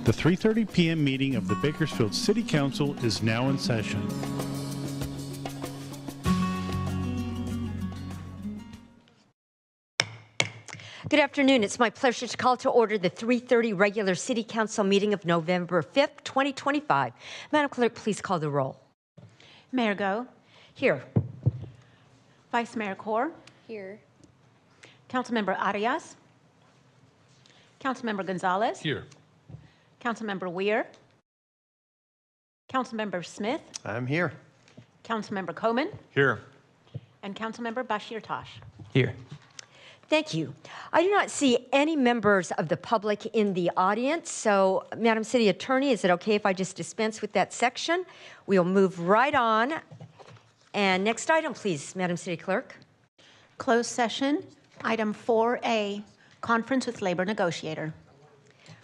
The 3:30 p.m. meeting of the Bakersfield City Council is now in session. Good afternoon. It's my pleasure to call to order the 3:30 regular City Council meeting of November 5th, 2025. Madam Clerk, please call the roll. Mayor Go. Here. Vice Mayor Kaur. Here. Councilmember Arias. Councilmember Gonzalez. Here. Councilmember Weir. Councilmember Smith. I'm here. Councilmember Coman. Here. And Councilmember Bashir Tosh. Here. Thank you. I do not see any members of the public in the audience, so Madam City Attorney, is it okay if I just dispense with that section? We'll move right on. And next item, please, Madam City Clerk. Closed session, item 4A, conference with labor negotiator.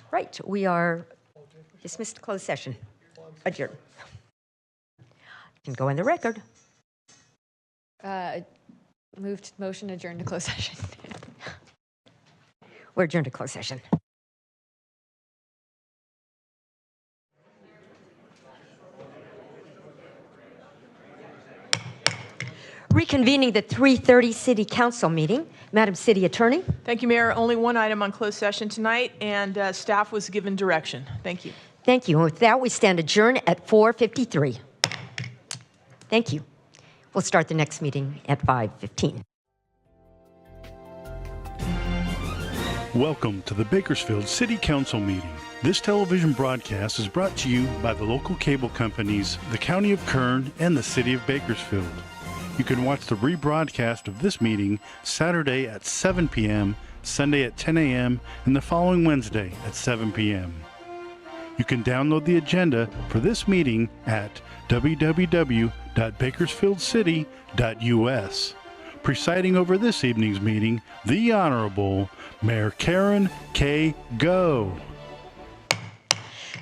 Right, we are dismissed to closed session. Adjourned. Can go in the record. Moved motion adjourned to closed session. We're adjourned to closed session. Reconvening the 3:30 City Council meeting. Madam City Attorney. Thank you, Mayor. Only one item on closed session tonight, and staff was given direction. Thank you. Thank you. And with that, we stand adjourned at 4:53. Thank you. We'll start the next meeting at 5:15. Welcome to the Bakersfield City Council meeting. This television broadcast is brought to you by the local cable companies, the County of Kern, and the City of Bakersfield. You can watch the rebroadcast of this meeting Saturday at 7 p.m., Sunday at 10 a.m., and the following Wednesday at 7 p.m. You can download the agenda for this meeting at www.bakersfieldcity.us. Presiding over this evening's meeting, the Honorable Mayor Karen K. Go.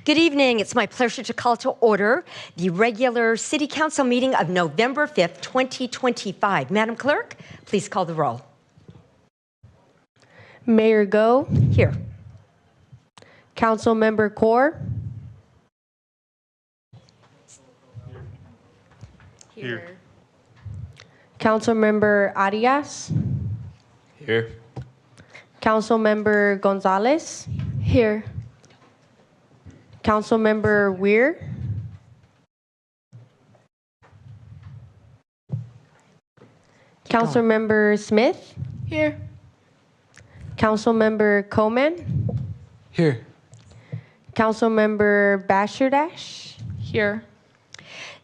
Good evening. It's my pleasure to call to order the regular City Council meeting of November 5th, 2025. Madam Clerk, please call the roll. Mayor Go. Here. Councilmember Kaur. Here. Councilmember Arias. Here. Councilmember Gonzalez. Here. Councilmember Weir. Councilmember Smith. Here. Councilmember Coman. Here. Councilmember Bashirdash. Here.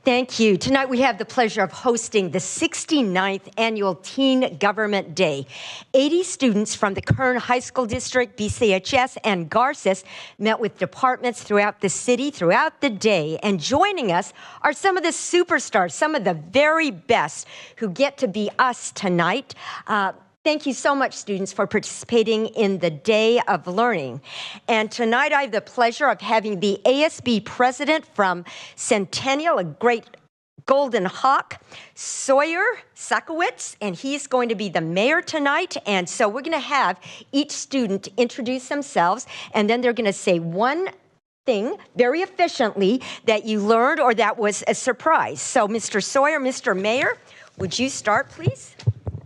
Thank you. Tonight we have the pleasure of hosting the 69th Annual Teen Government Day. 80 students from the Kern High School District, BCHS, and Garces met with departments throughout the city throughout the day. And joining us are some of the superstars, some of the very best who get to be us tonight. Thank you so much, students, for participating in the Day of Learning. And tonight I have the pleasure of having the ASB president from Centennial, a great Golden Hawk, Sawyer Sakowitz, and he's going to be the mayor tonight. And so we're going to have each student introduce themselves, and then they're going to say one thing very efficiently that you learned or that was a surprise. So Mr. Sawyer, Mr. Mayor, would you start, please?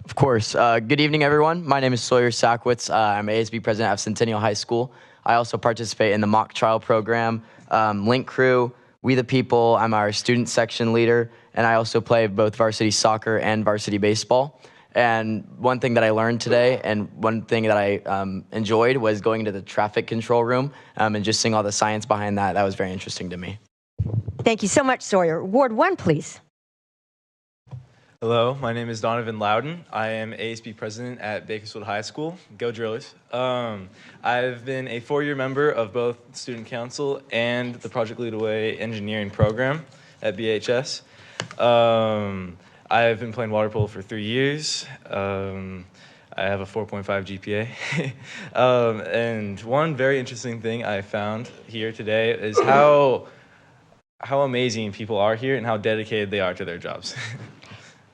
Of course. Good evening, everyone. My name is Sawyer Sakowitz. I'm ASB president of Centennial High School. I also participate in the mock trial program, Link Crew, We the People. I'm our student section leader, and I also play both varsity soccer and varsity baseball. And one thing that I learned today, and one thing that I enjoyed, was going into the traffic control room and just seeing all the science behind that. That was very interesting to me. Thank you so much, Sawyer. Ward 1, please. Hello, my name is Donovan Loudon. I am ASB president at Bakersfield High School. Go Drillers. I've been a 4-year member of both Student Council and the Project Lead Away engineering program at BHS. I've been playing water polo for 3 years. I have a 4.5 GPA. And one very interesting thing I found here today is how amazing people are here and how dedicated they are to their jobs.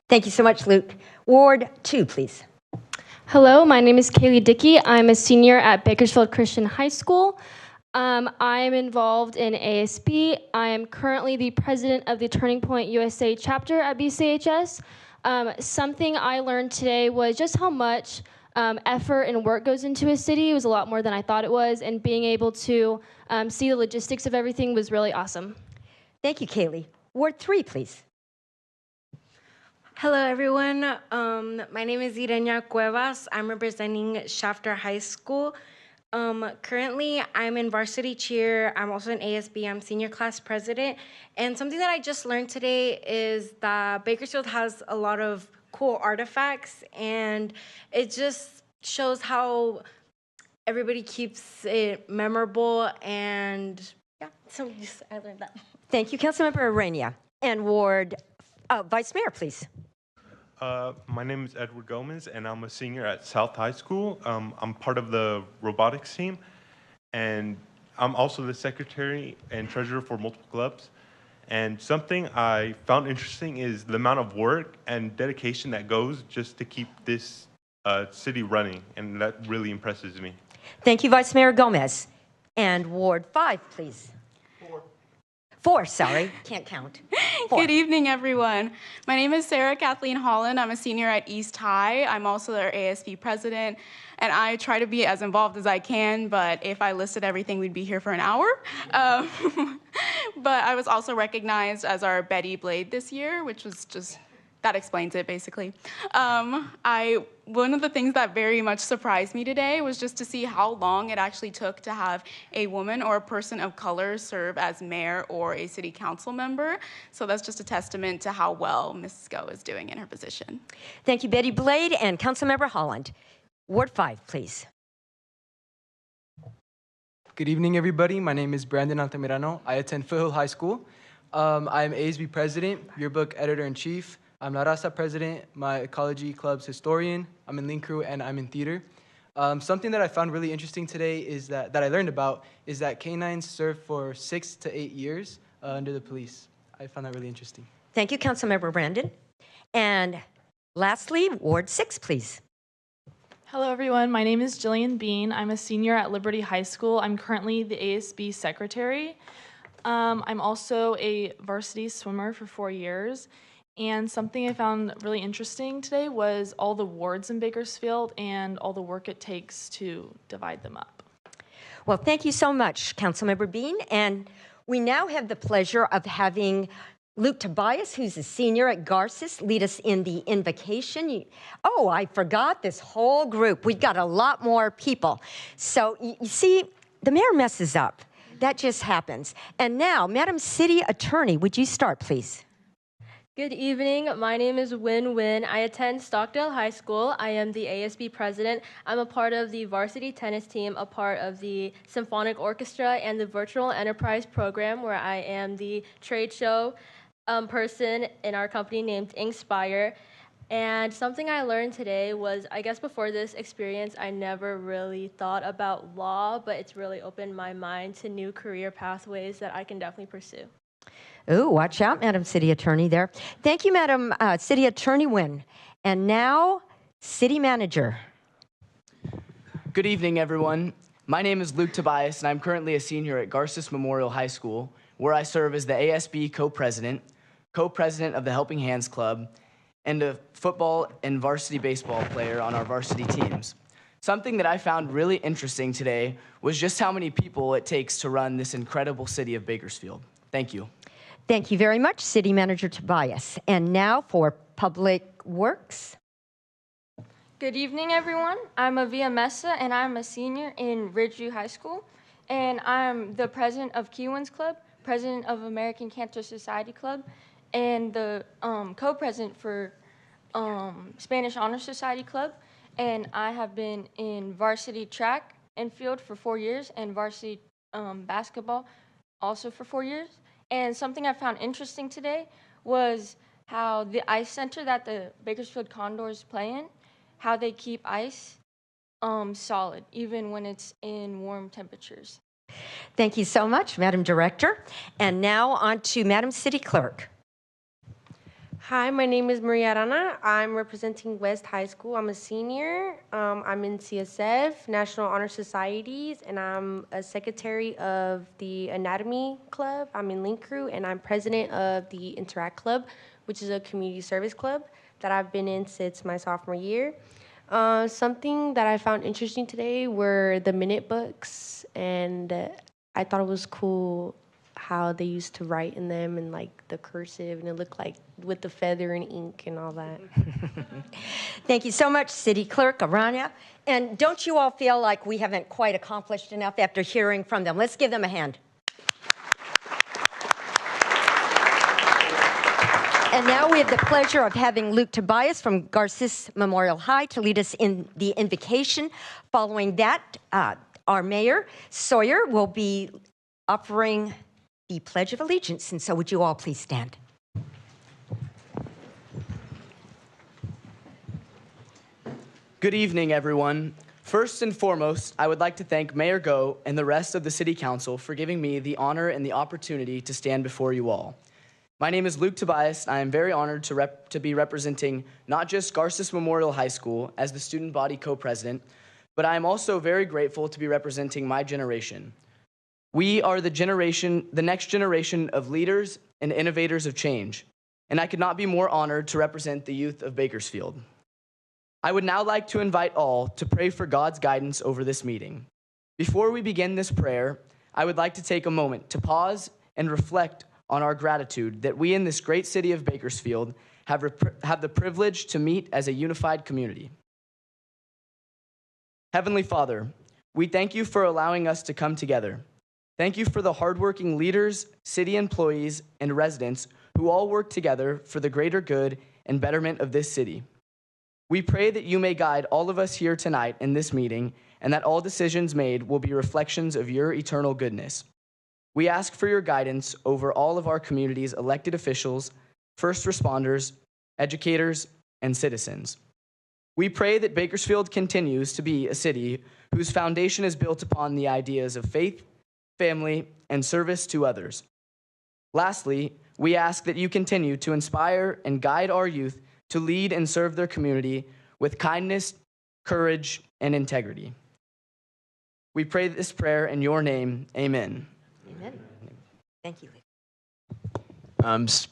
Thank you so much, Luke. Ward 2, please. Hello, my name is Kaylee Dickey. I'm a senior at Bakersfield Christian High School. I'm involved in ASB. I am currently the president of the Turning Point USA chapter at BCHS. Something I learned today was just how much effort and work goes into a city. It was a lot more than I thought it was, and being able to see the logistics of everything was really awesome. Thank you, Kaylee. Ward 3, please. Hello, everyone. My name is Irenia Cuevas. I'm representing Shafter High School. Currently, I'm in varsity cheer. I'm also in ASB. I'm senior class president. And something that I just learned today is that Bakersfield has a lot of cool artifacts, and it just shows how everybody keeps it memorable. And yeah, so just, I learned that. Thank you, Councilmember Arania. And Ward, Vice Mayor, please. My name is Edward Gomez, and I'm a senior at South High School. I'm part of the robotics team, and I'm also the secretary and treasurer for multiple clubs. And something I found interesting is the amount of work and dedication that goes just to keep this city running, and that really impresses me. Thank you, Vice Mayor Gomez. And Ward 5, please. 4, sorry, can't count. 4. Good evening, everyone. My name is Sarah Kathleen Holland. I'm a senior at East High. I'm also their ASB president, and I try to be as involved as I can, but if I listed everything, we'd be here for an hour. But I was also recognized as our Betty Blade this year, which was just, that explains it, basically. One of the things that very much surprised me today was just to see how long it actually took to have a woman or a person of color serve as mayor or a city council member. So that's just a testament to how well Mrs. Go is doing in her position. Thank you, Betty Blade and Councilmember Holland. Ward 5, please. Good evening, everybody. My name is Brandon Altamirano. I attend Foothill High School. I'm ASB president, yearbook editor-in-chief. I'm La Raza president, my ecology club's historian. I'm in Link Crew, and I'm in theater. Something that I found really interesting today is that I learned about is that canines serve for 6 to 8 years under the police. I found that really interesting. Thank you, Councilmember Brandon. And lastly, Ward 6, please. Hello, everyone. My name is Jillian Bean. I'm a senior at Liberty High School. I'm currently the ASB secretary. I'm also a varsity swimmer for 4 years. And something I found really interesting today was all the wards in Bakersfield and all the work it takes to divide them up. Well, thank you so much, Councilmember Bean. And we now have the pleasure of having Luke Tobias, who's a senior at Garces, lead us in the invocation. Oh, I forgot this whole group. We've got a lot more people. So you see, the mayor messes up. That just happens. And now, Madam City Attorney, would you start, please? Good evening. My name is Win Win. I attend Stockdale High School. I am the ASB president. I'm a part of the varsity tennis team, a part of the symphonic orchestra, and the virtual enterprise program, where I am the trade show person in our company named Inspire. And something I learned today was, I guess before this experience, I never really thought about law, but it's really opened my mind to new career pathways that I can definitely pursue. Oh, watch out, Madam City Attorney there. Thank you, Madam City Attorney Wynn. And now, City Manager. Good evening, everyone. My name is Luke Tobias, and I'm currently a senior at Garces Memorial High School, where I serve as the ASB co-president of the Helping Hands Club, and a football and varsity baseball player on our varsity teams. Something that I found really interesting today was just how many people it takes to run this incredible city of Bakersfield. Thank you. Thank you very much, City Manager Tobias. And now for Public Works. Good evening, everyone. I'm Avia Mesa, and I'm a senior in Ridgeview High School. And I'm the president of Kiwanis Club, president of American Cancer Society Club, and the co-president for Spanish Honor Society Club. And I have been in varsity track and field for 4 years, and varsity basketball also for 4 years. And something I found interesting today was how the ice center that the Bakersfield Condors play in, how they keep ice solid, even when it's in warm temperatures. Thank you so much, Madam Director. And now on to Madam City Clerk. Hi, my name is Maria Arana. I'm representing West High School. I'm a senior. I'm in CSF, National Honor Societies, and I'm a secretary of the Anatomy Club. I'm in Link Crew, and I'm president of the Interact Club, which is a community service club that I've been in since my sophomore year. Something that I found interesting today were the minute books, and I thought it was cool how they used to write in them and like the cursive, and it looked like with the feather and ink and all that. Thank you so much, City Clerk Arana. And don't you all feel like we haven't quite accomplished enough after hearing from them? Let's give them a hand. And now we have the pleasure of having Luke Tobias from Garces Memorial High to lead us in the invocation. Following that, our mayor, Sawyer, will be offering the Pledge of Allegiance. And so would you all please stand? Good evening, everyone. First and foremost, I would like to thank Mayor Go and the rest of the City Council for giving me the honor and the opportunity to stand before you all. My name is Luke Tobias, and I am very honored to be representing not just Garces Memorial High School as the student body co-president, but I am also very grateful to be representing my generation. We are the next generation of leaders and innovators of change, and I could not be more honored to represent the youth of Bakersfield. I would now like to invite all to pray for God's guidance over this meeting. Before we begin this prayer, I would like to take a moment to pause and reflect on our gratitude that we in this great city of Bakersfield have the privilege to meet as a unified community. Heavenly Father, we thank you for allowing us to come together. Thank you for the hardworking leaders, city employees, and residents who all work together for the greater good and betterment of this city. We pray that you may guide all of us here tonight in this meeting, and that all decisions made will be reflections of your eternal goodness. We ask for your guidance over all of our community's elected officials, first responders, educators, and citizens. We pray that Bakersfield continues to be a city whose foundation is built upon the ideas of faith, family, and service to others. Lastly, we ask that you continue to inspire and guide our youth to lead and serve their community with kindness, courage, and integrity. We pray this prayer in your name. Amen. Amen. Thank you.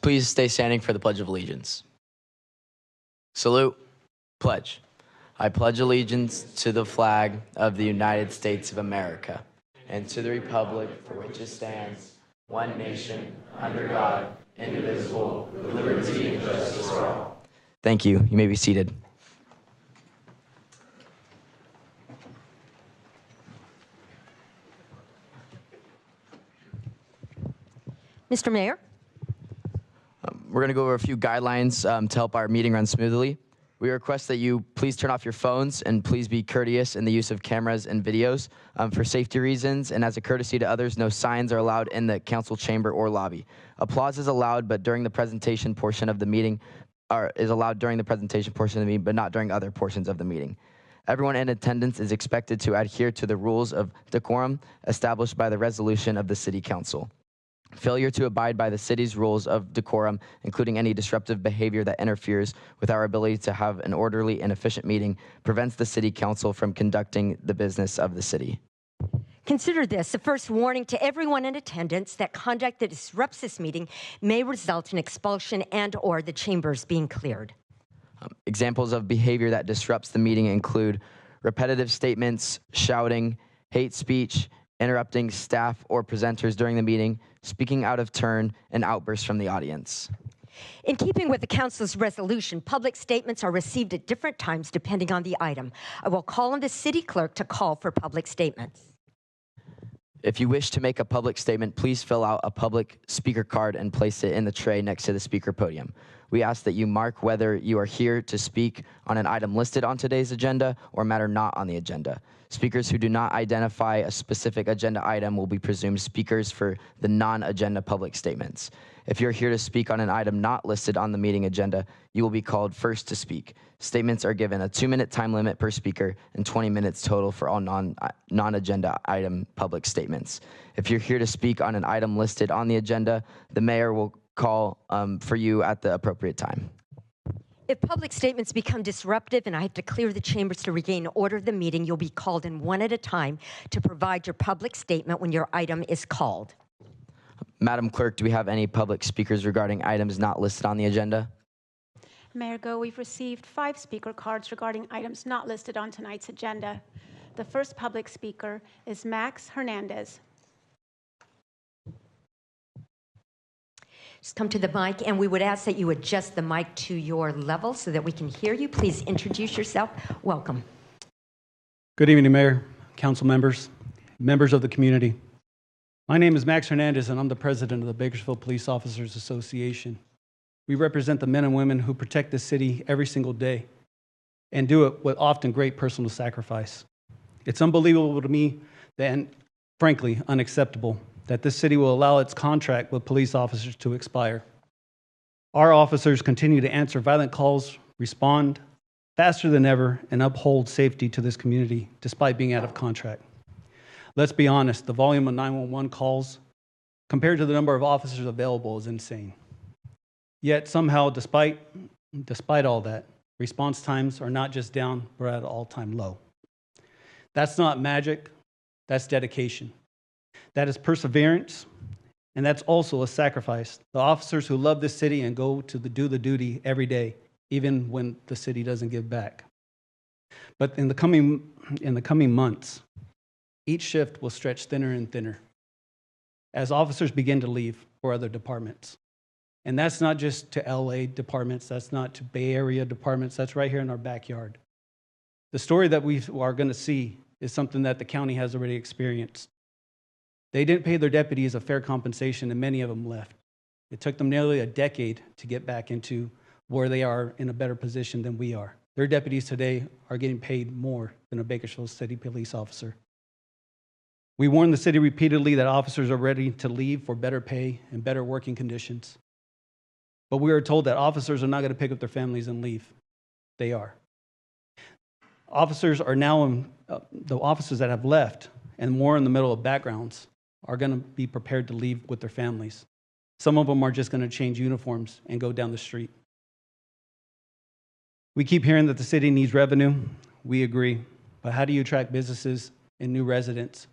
Please stay standing for the Pledge of Allegiance. Salute. Pledge. I pledge allegiance to the flag of the United States of America and to the republic for which it stands, one nation, under God, indivisible, with liberty and justice for all. Thank you. You may be seated. Mr. Mayor? We're going to go over a few guidelines to help our meeting run smoothly. We request that you please turn off your phones and please be courteous in the use of cameras and videos for safety reasons, and as a courtesy to others, no signs are allowed in the council chamber or lobby. Applause is allowed, but during the presentation portion of the meeting, is allowed during the presentation portion of the meeting, but not during other portions of the meeting. Everyone in attendance is expected to adhere to the rules of decorum established by the resolution of the City Council. Failure to abide by the city's rules of decorum, including any disruptive behavior that interferes with our ability to have an orderly and efficient meeting, prevents the City Council from conducting the business of the city. Consider this the first warning to everyone in attendance that conduct that disrupts this meeting may result in expulsion and/or the chambers being cleared. Examples of behavior that disrupts the meeting include repetitive statements, shouting, hate speech, interrupting staff or presenters during the meeting, speaking out of turn, and outbursts from the audience. In keeping with the council's resolution, public statements are received at different times depending on the item. I will call on the city clerk to call for public statements. If you wish to make a public statement, please fill out a public speaker card and place it in the tray next to the speaker podium. We ask that you mark whether you are here to speak on an item listed on today's agenda or matter not on the agenda. Speakers who do not identify a specific agenda item will be presumed speakers for the non-agenda public statements. If you're here to speak on an item not listed on the meeting agenda, you will be called first to speak. Statements are given a 2-minute time limit per speaker and 20 minutes total for all non-agenda item public statements. If you're here to speak on an item listed on the agenda, the mayor will call for you at the appropriate time. If public statements become disruptive and I have to clear the chambers to regain order of the meeting, you'll be called in one at a time to provide your public statement when your item is called. Madam Clerk, do we have any public speakers regarding items not listed on the agenda? Mayor Go, we've received 5 speaker cards regarding items not listed on tonight's agenda. The first public speaker is Max Hernandez. Just come to the mic, and we would ask that you adjust the mic to your level so that we can hear you. Please introduce yourself. Welcome. Good evening, Mayor, council members, members of the community. My name is Max Hernandez, and I'm the president of the Bakersfield Police Officers Association. We represent the men and women who protect the city every single day and do it with often great personal sacrifice. It's unbelievable to me and, frankly, unacceptable that this city will allow its contract with police officers to expire. Our officers continue to answer violent calls, respond faster than ever, and uphold safety to this community despite being out of contract. Let's be honest, the volume of 911 calls compared to the number of officers available is insane. Yet somehow, despite all that, response times are not just down, but at an all-time low. That's not magic, that's dedication. That is perseverance, and that's also a sacrifice. The officers who love this city and go to do the duty every day, even when the city doesn't give back. But in the coming months, each shift will stretch thinner and thinner as officers begin to leave for other departments. And that's not just to LA departments, that's not to Bay Area departments, that's right here in our backyard. The story that we are going to see is something that the county has already experienced. They didn't pay their deputies a fair compensation, and many of them left. It took them nearly a decade to get back into where they are in a better position than we are. Their deputies today are getting paid more than a Bakersfield City police officer. We warned the city repeatedly that officers are ready to leave for better pay and better working conditions. But we were told that officers are not going to pick up their families and leave. They are. Officers are now, the officers that have left and more in the middle of backgrounds are going to be prepared to leave with their families. Some of them are just going to change uniforms and go down the street. We keep hearing that the city needs revenue. We agree. But how do you attract businesses and new residents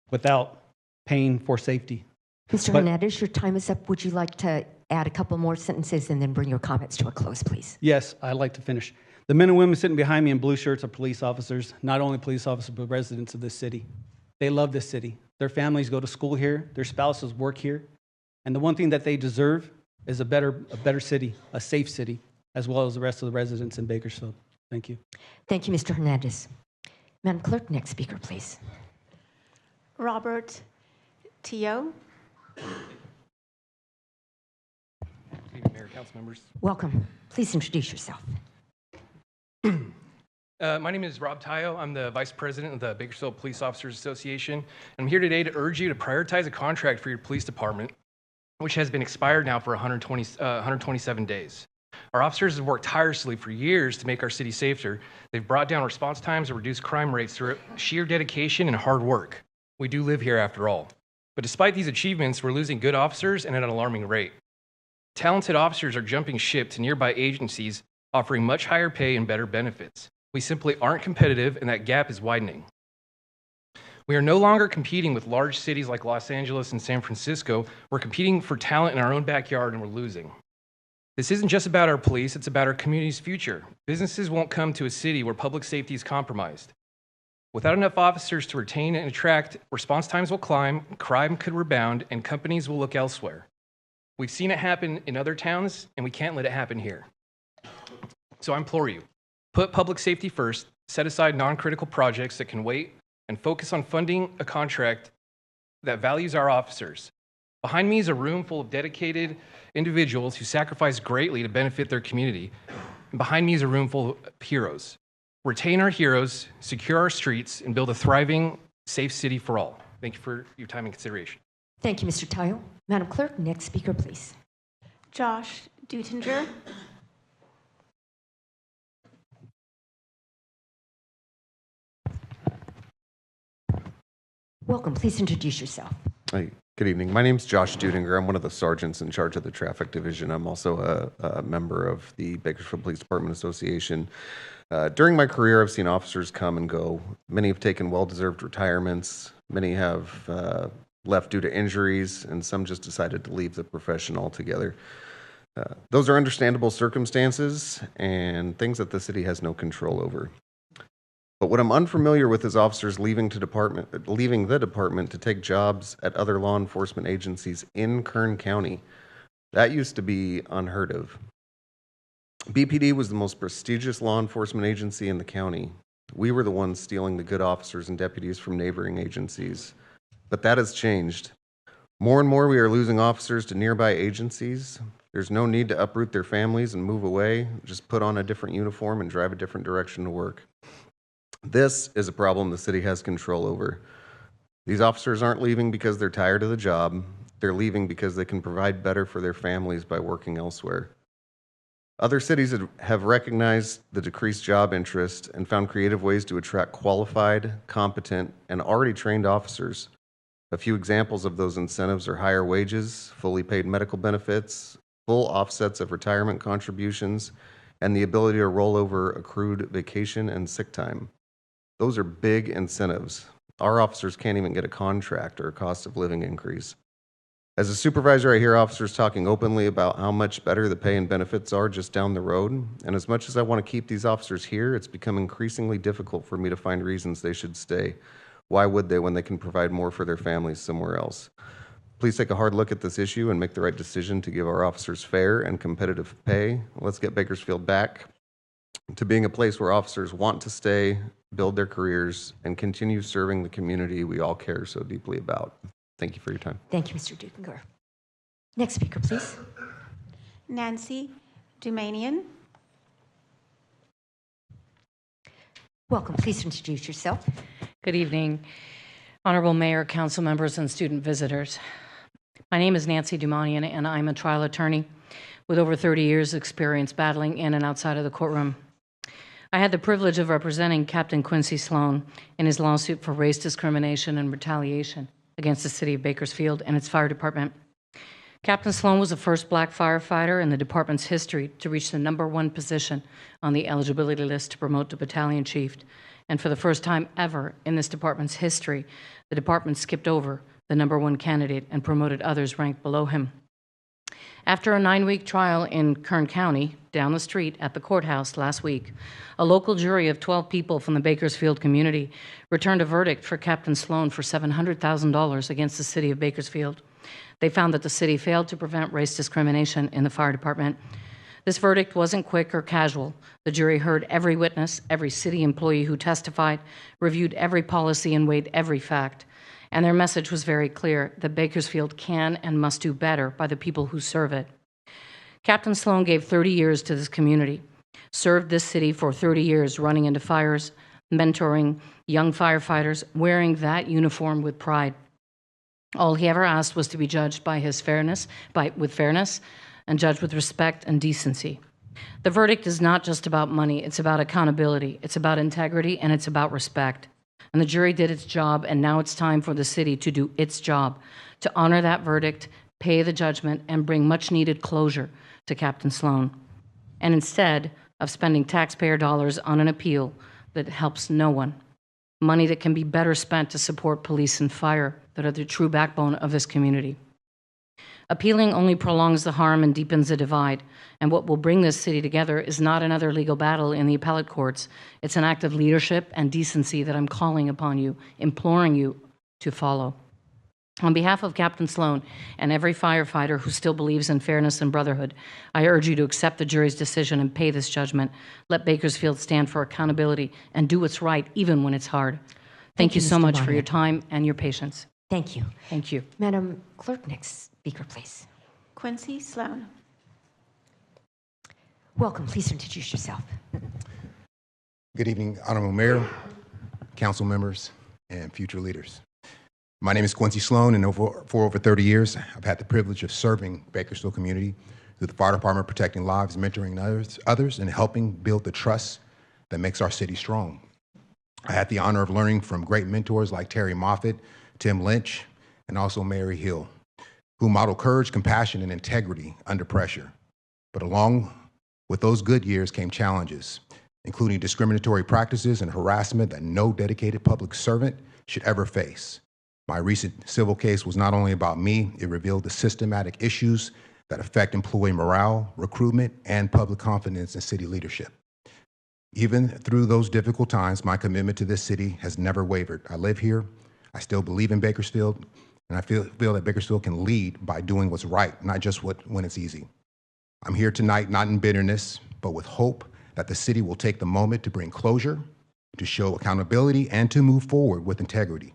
without paying for safety? Mr. Hernandez, your time is up. Would you like to add a couple more sentences and then bring your comments to a close, please? Yes, I'd like to finish. The men and women sitting behind me in blue shirts are police officers, not only police officers, but residents of this city. They love this city. Their families go to school here. Their spouses work here. And the one thing that they deserve is a better city, a safe city, as well as the rest of the residents in Bakersfield. Thank you. Thank you, Mr. Hernandez. Madam Clerk, next speaker, please. Robert Teo. Good evening, Mayor, council members. Welcome. Please introduce yourself. My name is Rob Tayo. I'm the Vice President of the Bakersfield Police Officers Association. I'm here today to urge you to prioritize a contract for your police department, which has been expired now for 127 days. Our officers have worked tirelessly for years to make our city safer. They've brought down response times and reduced crime rates through sheer dedication and hard work. We do live here after all. But despite these achievements, we're losing good officers and at an alarming rate. Talented officers are jumping ship to nearby agencies offering much higher pay and better benefits. We simply aren't competitive, and that gap is widening. We are no longer competing with large cities like Los Angeles and San Francisco. We're competing for talent in our own backyard, and we're losing. This isn't just about our police, it's about our community's future. Businesses won't come to a city where public safety is compromised. Without enough officers to retain and attract, response times will climb, crime could rebound, and companies will look elsewhere. We've seen it happen in other towns, and we can't let it happen here. So I implore you, put public safety first, set aside non-critical projects that can wait, and focus on funding a contract that values our officers. Behind me is a room full of dedicated individuals who sacrifice greatly to benefit their community. And behind me is a room full of heroes. Retain our heroes, secure our streets, and build a thriving, safe city for all. Thank you for your time and consideration. Thank you, Mr. Tayo. Madam Clerk, next speaker, please. Josh Dutinger. Welcome. Please introduce yourself. Hi, Good evening. My name's Josh Dudinger. I'm one of the sergeants in charge of the traffic division. I'm also a member of the Bakersfield Police Department Association. During my career, I've seen officers come and go. Many have taken well-deserved retirements. Many have left due to injuries, and some just decided to leave the profession altogether. Those are understandable circumstances and things that the city has no control over. But what I'm unfamiliar with is officers leaving the department to take jobs at other law enforcement agencies in Kern County. That used to be unheard of. BPD was the most prestigious law enforcement agency in the county. We were the ones stealing the good officers and deputies from neighboring agencies. But that has changed. More and more we are losing officers to nearby agencies. There's no need to uproot their families and move away. Just put on a different uniform and drive a different direction to work. This is a problem the city has control over. These officers aren't leaving because they're tired of the job. They're leaving because they can provide better for their families by working elsewhere. Other cities have recognized the decreased job interest and found creative ways to attract qualified, competent, and already trained officers. A few examples of those incentives are higher wages, fully paid medical benefits, full offsets of retirement contributions, and the ability to roll over accrued vacation and sick time. Those are big incentives. Our officers can't even get a contract or a cost of living increase. As a supervisor, I hear officers talking openly about how much better the pay and benefits are just down the road. And as much as I want to keep these officers here, it's become increasingly difficult for me to find reasons they should stay. Why would they when they can provide more for their families somewhere else? Please take a hard look at this issue and make the right decision to give our officers fair and competitive pay. Let's get Bakersfield back to being a place where officers want to stay, build their careers, and continue serving the community we all care so deeply about. Thank you for your time. Thank you, Mr. Dudinger. Next speaker, please. Nancy Dumanian. Welcome. Please introduce yourself. Good evening, Honorable Mayor, council members, and student visitors. My name is Nancy Dumanian, and I'm a trial attorney with over 30 years' experience battling in and outside of the courtroom. I had the privilege of representing Captain Quincy Sloan in his lawsuit for race discrimination and retaliation against the city of Bakersfield and its fire department. Captain Sloan was the first black firefighter in the department's history to reach the #1 position on the eligibility list to promote to battalion chief. And for the first time ever in this department's history, the department skipped over the #1 candidate and promoted others ranked below him. After a 9-week trial in Kern County, down the street at the courthouse last week, a local jury of 12 people from the Bakersfield community returned a verdict for Captain Sloan for $700,000 against the city of Bakersfield. They found that the city failed to prevent race discrimination in the fire department. This verdict wasn't quick or casual. The jury heard every witness, every city employee who testified, reviewed every policy, and weighed every fact. And their message was very clear, that Bakersfield can and must do better by the people who serve it. Captain Sloan gave 30 years to this community, served this city for 30 years running into fires, mentoring young firefighters, wearing that uniform with pride. All he ever asked was to be judged by his fairness, with fairness, and judged with respect and decency. The verdict is not just about money, it's about accountability, it's about integrity, and it's about respect. And the jury did its job, and now it's time for the city to do its job, to honor that verdict, pay the judgment, and bring much-needed closure to Captain Sloan. And instead of spending taxpayer dollars on an appeal that helps no one, money that can be better spent to support police and fire that are the true backbone of this community. Appealing only prolongs the harm and deepens the divide, and what will bring this city together is not another legal battle in the appellate courts. It's an act of leadership and decency that I'm calling upon you, imploring you to follow. On behalf of Captain Sloan and every firefighter who still believes in fairness and brotherhood, I urge you to accept the jury's decision and pay this judgment. Let Bakersfield stand for accountability and do what's right, even when it's hard. Thank you so much for your time and your patience. Thank you. Thank you. Madam Clerk, next speaker, please. Quincy Sloan. Welcome. Please introduce yourself. Good evening, Honorable Mayor, council members, and future leaders. My name is Quincy Sloan, and for over 30 years, I've had the privilege of serving Bakersfield community through the fire department, protecting lives, mentoring others, and helping build the trust that makes our city strong. I had the honor of learning from great mentors like Terry Moffitt, Tim Lynch, and also Mary Hill, who modeled courage, compassion, and integrity under pressure. But along with those good years came challenges, including discriminatory practices and harassment that no dedicated public servant should ever face. My recent civil case was not only about me, it revealed the systematic issues that affect employee morale, recruitment, and public confidence in city leadership. Even through those difficult times, my commitment to this city has never wavered. I live here, I still believe in Bakersfield, and I feel that Bakersfield can lead by doing what's right, not just when it's easy. I'm here tonight not in bitterness, but with hope that the city will take the moment to bring closure, to show accountability, and to move forward with integrity.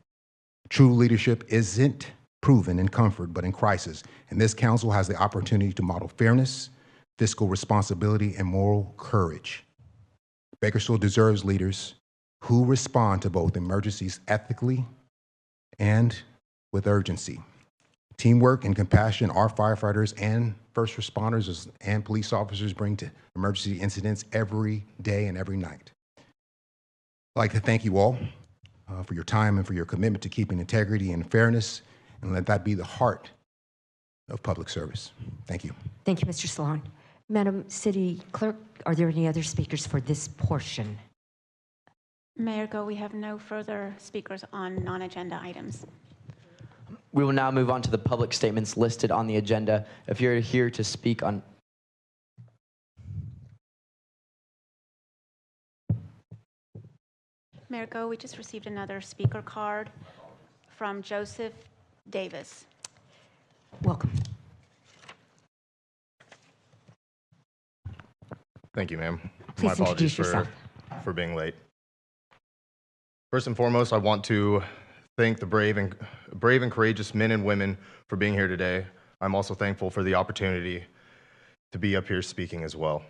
True leadership isn't proven in comfort, but in crisis, and this council has the opportunity to model fairness, fiscal responsibility, and moral courage. Bakersfield deserves leaders who respond to both emergencies ethically and with urgency. Teamwork and compassion our firefighters and first responders and police officers bring to emergency incidents every day and every night. I'd like to thank you all for your time and for your commitment to keeping integrity and fairness, and let that be the heart of public service. Thank you. Thank you, Mr. Salon. Madam City Clerk, are there any other speakers for this portion? Mayor Go, we have no further speakers on non-agenda items. We will now move on to the public statements listed on the agenda. If you're here to speak on... Mayor Go, we just received another speaker card from Joseph Davis. Welcome. Thank you, ma'am. Please My apologies introduce yourself. for being late. First and foremost, I want to thank the brave and courageous men and women for being here today. I'm also thankful for the opportunity to be up here speaking as well.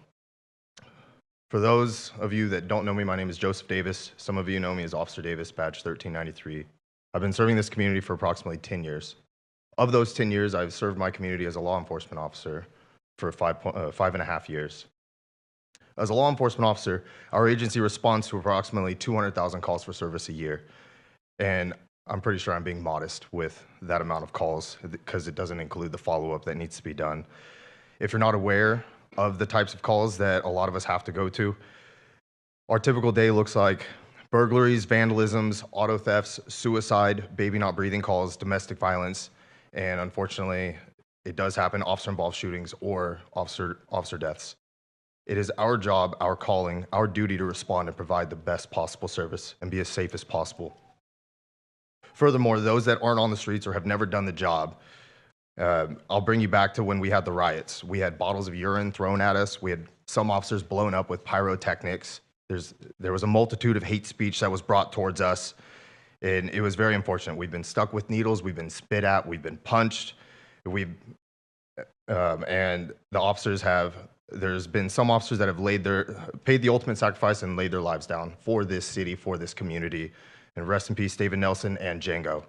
For those of you that don't know me, my name is Joseph Davis. Some of you know me as Officer Davis, badge 1393. I've been serving this community for approximately 10 years. Of those 10 years, I've served my community as a law enforcement officer for 5.5 years. As a law enforcement officer, our agency responds to approximately 200,000 calls for service a year. And I'm pretty sure I'm being modest with that amount of calls because it doesn't include the follow-up that needs to be done. If you're not aware of the types of calls that a lot of us have to go to, our typical day looks like burglaries, vandalisms, auto thefts, suicide, baby not breathing calls, domestic violence, and unfortunately, it does happen, officer-involved shootings or officer deaths. It is our job, our calling, our duty to respond and provide the best possible service and be as safe as possible. Furthermore, those that aren't on the streets or have never done the job, I'll bring you back to when we had the riots. We had bottles of urine thrown at us. We had some officers blown up with pyrotechnics. There was a multitude of hate speech that was brought towards us, and it was very unfortunate. We've been stuck with needles. We've been spit at. We've been punched. And the officers have... There's been some officers that have paid the ultimate sacrifice and laid their lives down for this city, for this community. And rest in peace, David Nelson and Django.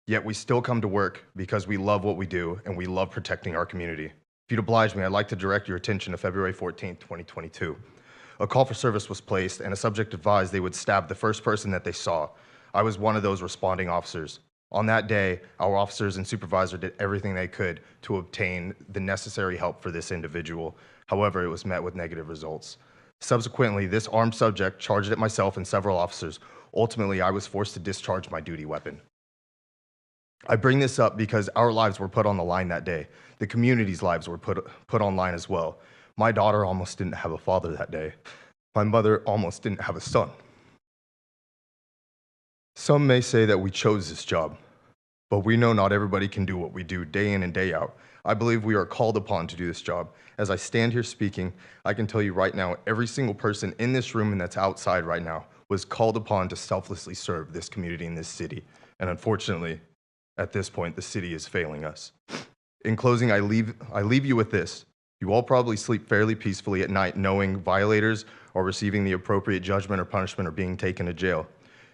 Yet we still come to work because we love what we do and we love protecting our community. If you'd oblige me, I'd like to direct your attention to February 14th, 2022. A call for service was placed and a subject advised they would stab the first person that they saw. I was one of those responding officers. On that day, our officers and supervisor did everything they could to obtain the necessary help for this individual. However, it was met with negative results. Subsequently, this armed subject charged at myself and several officers. Ultimately, I was forced to discharge my duty weapon. I bring this up because our lives were put on the line that day. The community's lives were put online as well. My daughter almost didn't have a father that day. My mother almost didn't have a son. Some may say that we chose this job, but we know not everybody can do what we do day in and day out. I believe we are called upon to do this job. As I stand here speaking, I can tell you right now, every single person in this room and that's outside right now was called upon to selflessly serve this community and this city. And unfortunately, at this point, the city is failing us. In closing, I leave you with this. You all probably sleep fairly peacefully at night knowing violators are receiving the appropriate judgment or punishment or being taken to jail.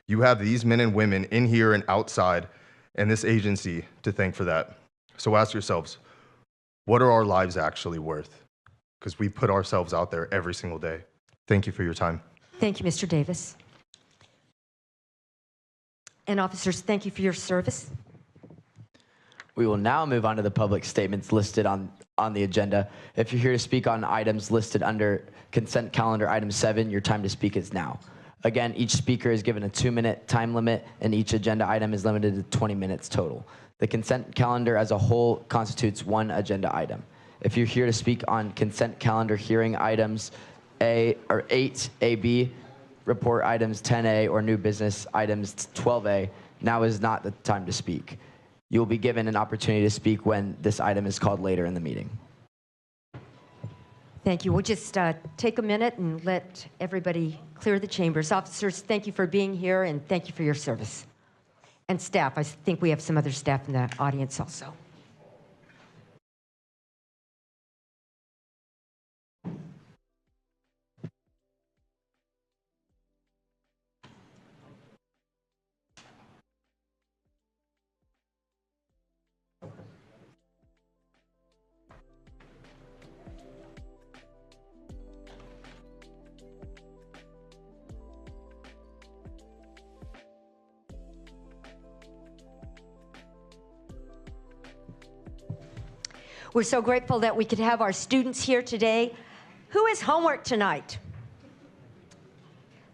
You have these men and women in here and outside and this agency to thank for that. So ask yourselves, what are our lives actually worth? Because we put ourselves out there every single day. Thank you for your time. Thank you, Mr. Davis. And officers, thank you for your service. We will now move on to the public statements listed on the agenda. If you're here to speak on items listed under consent calendar item 7, your time to speak is now. Again, each speaker is given a 2-minute time limit, and each agenda item is limited to 20 minutes total. The consent calendar as a whole constitutes one agenda item. If you're here to speak on consent calendar hearing items 8AB, report items 10A, or new business items 12A, now is not the time to speak. You will be given an opportunity to speak when this item is called later in the meeting. Thank you. We'll just take a minute and let everybody clear the chambers. Officers, thank you for being here, and thank you for your service. And staff, I think we have some other staff in the audience also. We're so grateful that we could have our students here today. Who has homework tonight?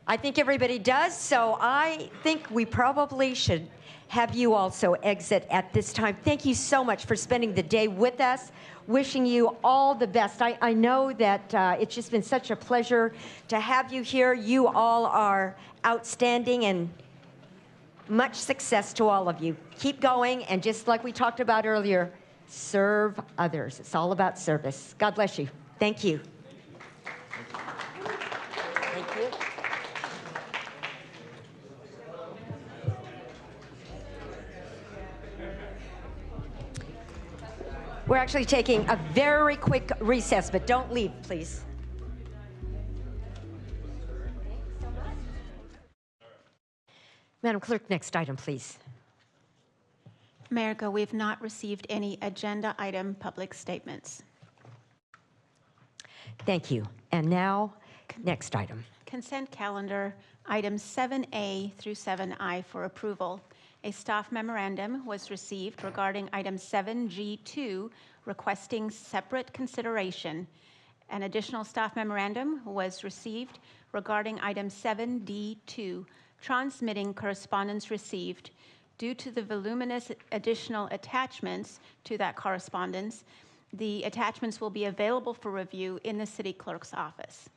I think everybody does, so I think we probably should have you also exit at this time. Thank you so much for spending the day with us. Wishing you all the best. I know that it's just been such a pleasure to have you here. You all are outstanding, and much success to all of you. Keep going, and just like we talked about earlier, serve others. It's all about service. God bless you. Thank you. Thank you. We're actually taking a very quick recess, but don't leave, please. Madam Clerk, next item, please. Mayor Go, we have not received any agenda item public statements. Thank you. And now, next item. Consent calendar, items 7A through 7I for approval. A staff memorandum was received regarding item 7G2, requesting separate consideration. An additional staff memorandum was received regarding item 7D2, transmitting correspondence received. Due to the voluminous additional attachments to that correspondence, the attachments will be available for review in the City Clerk's office.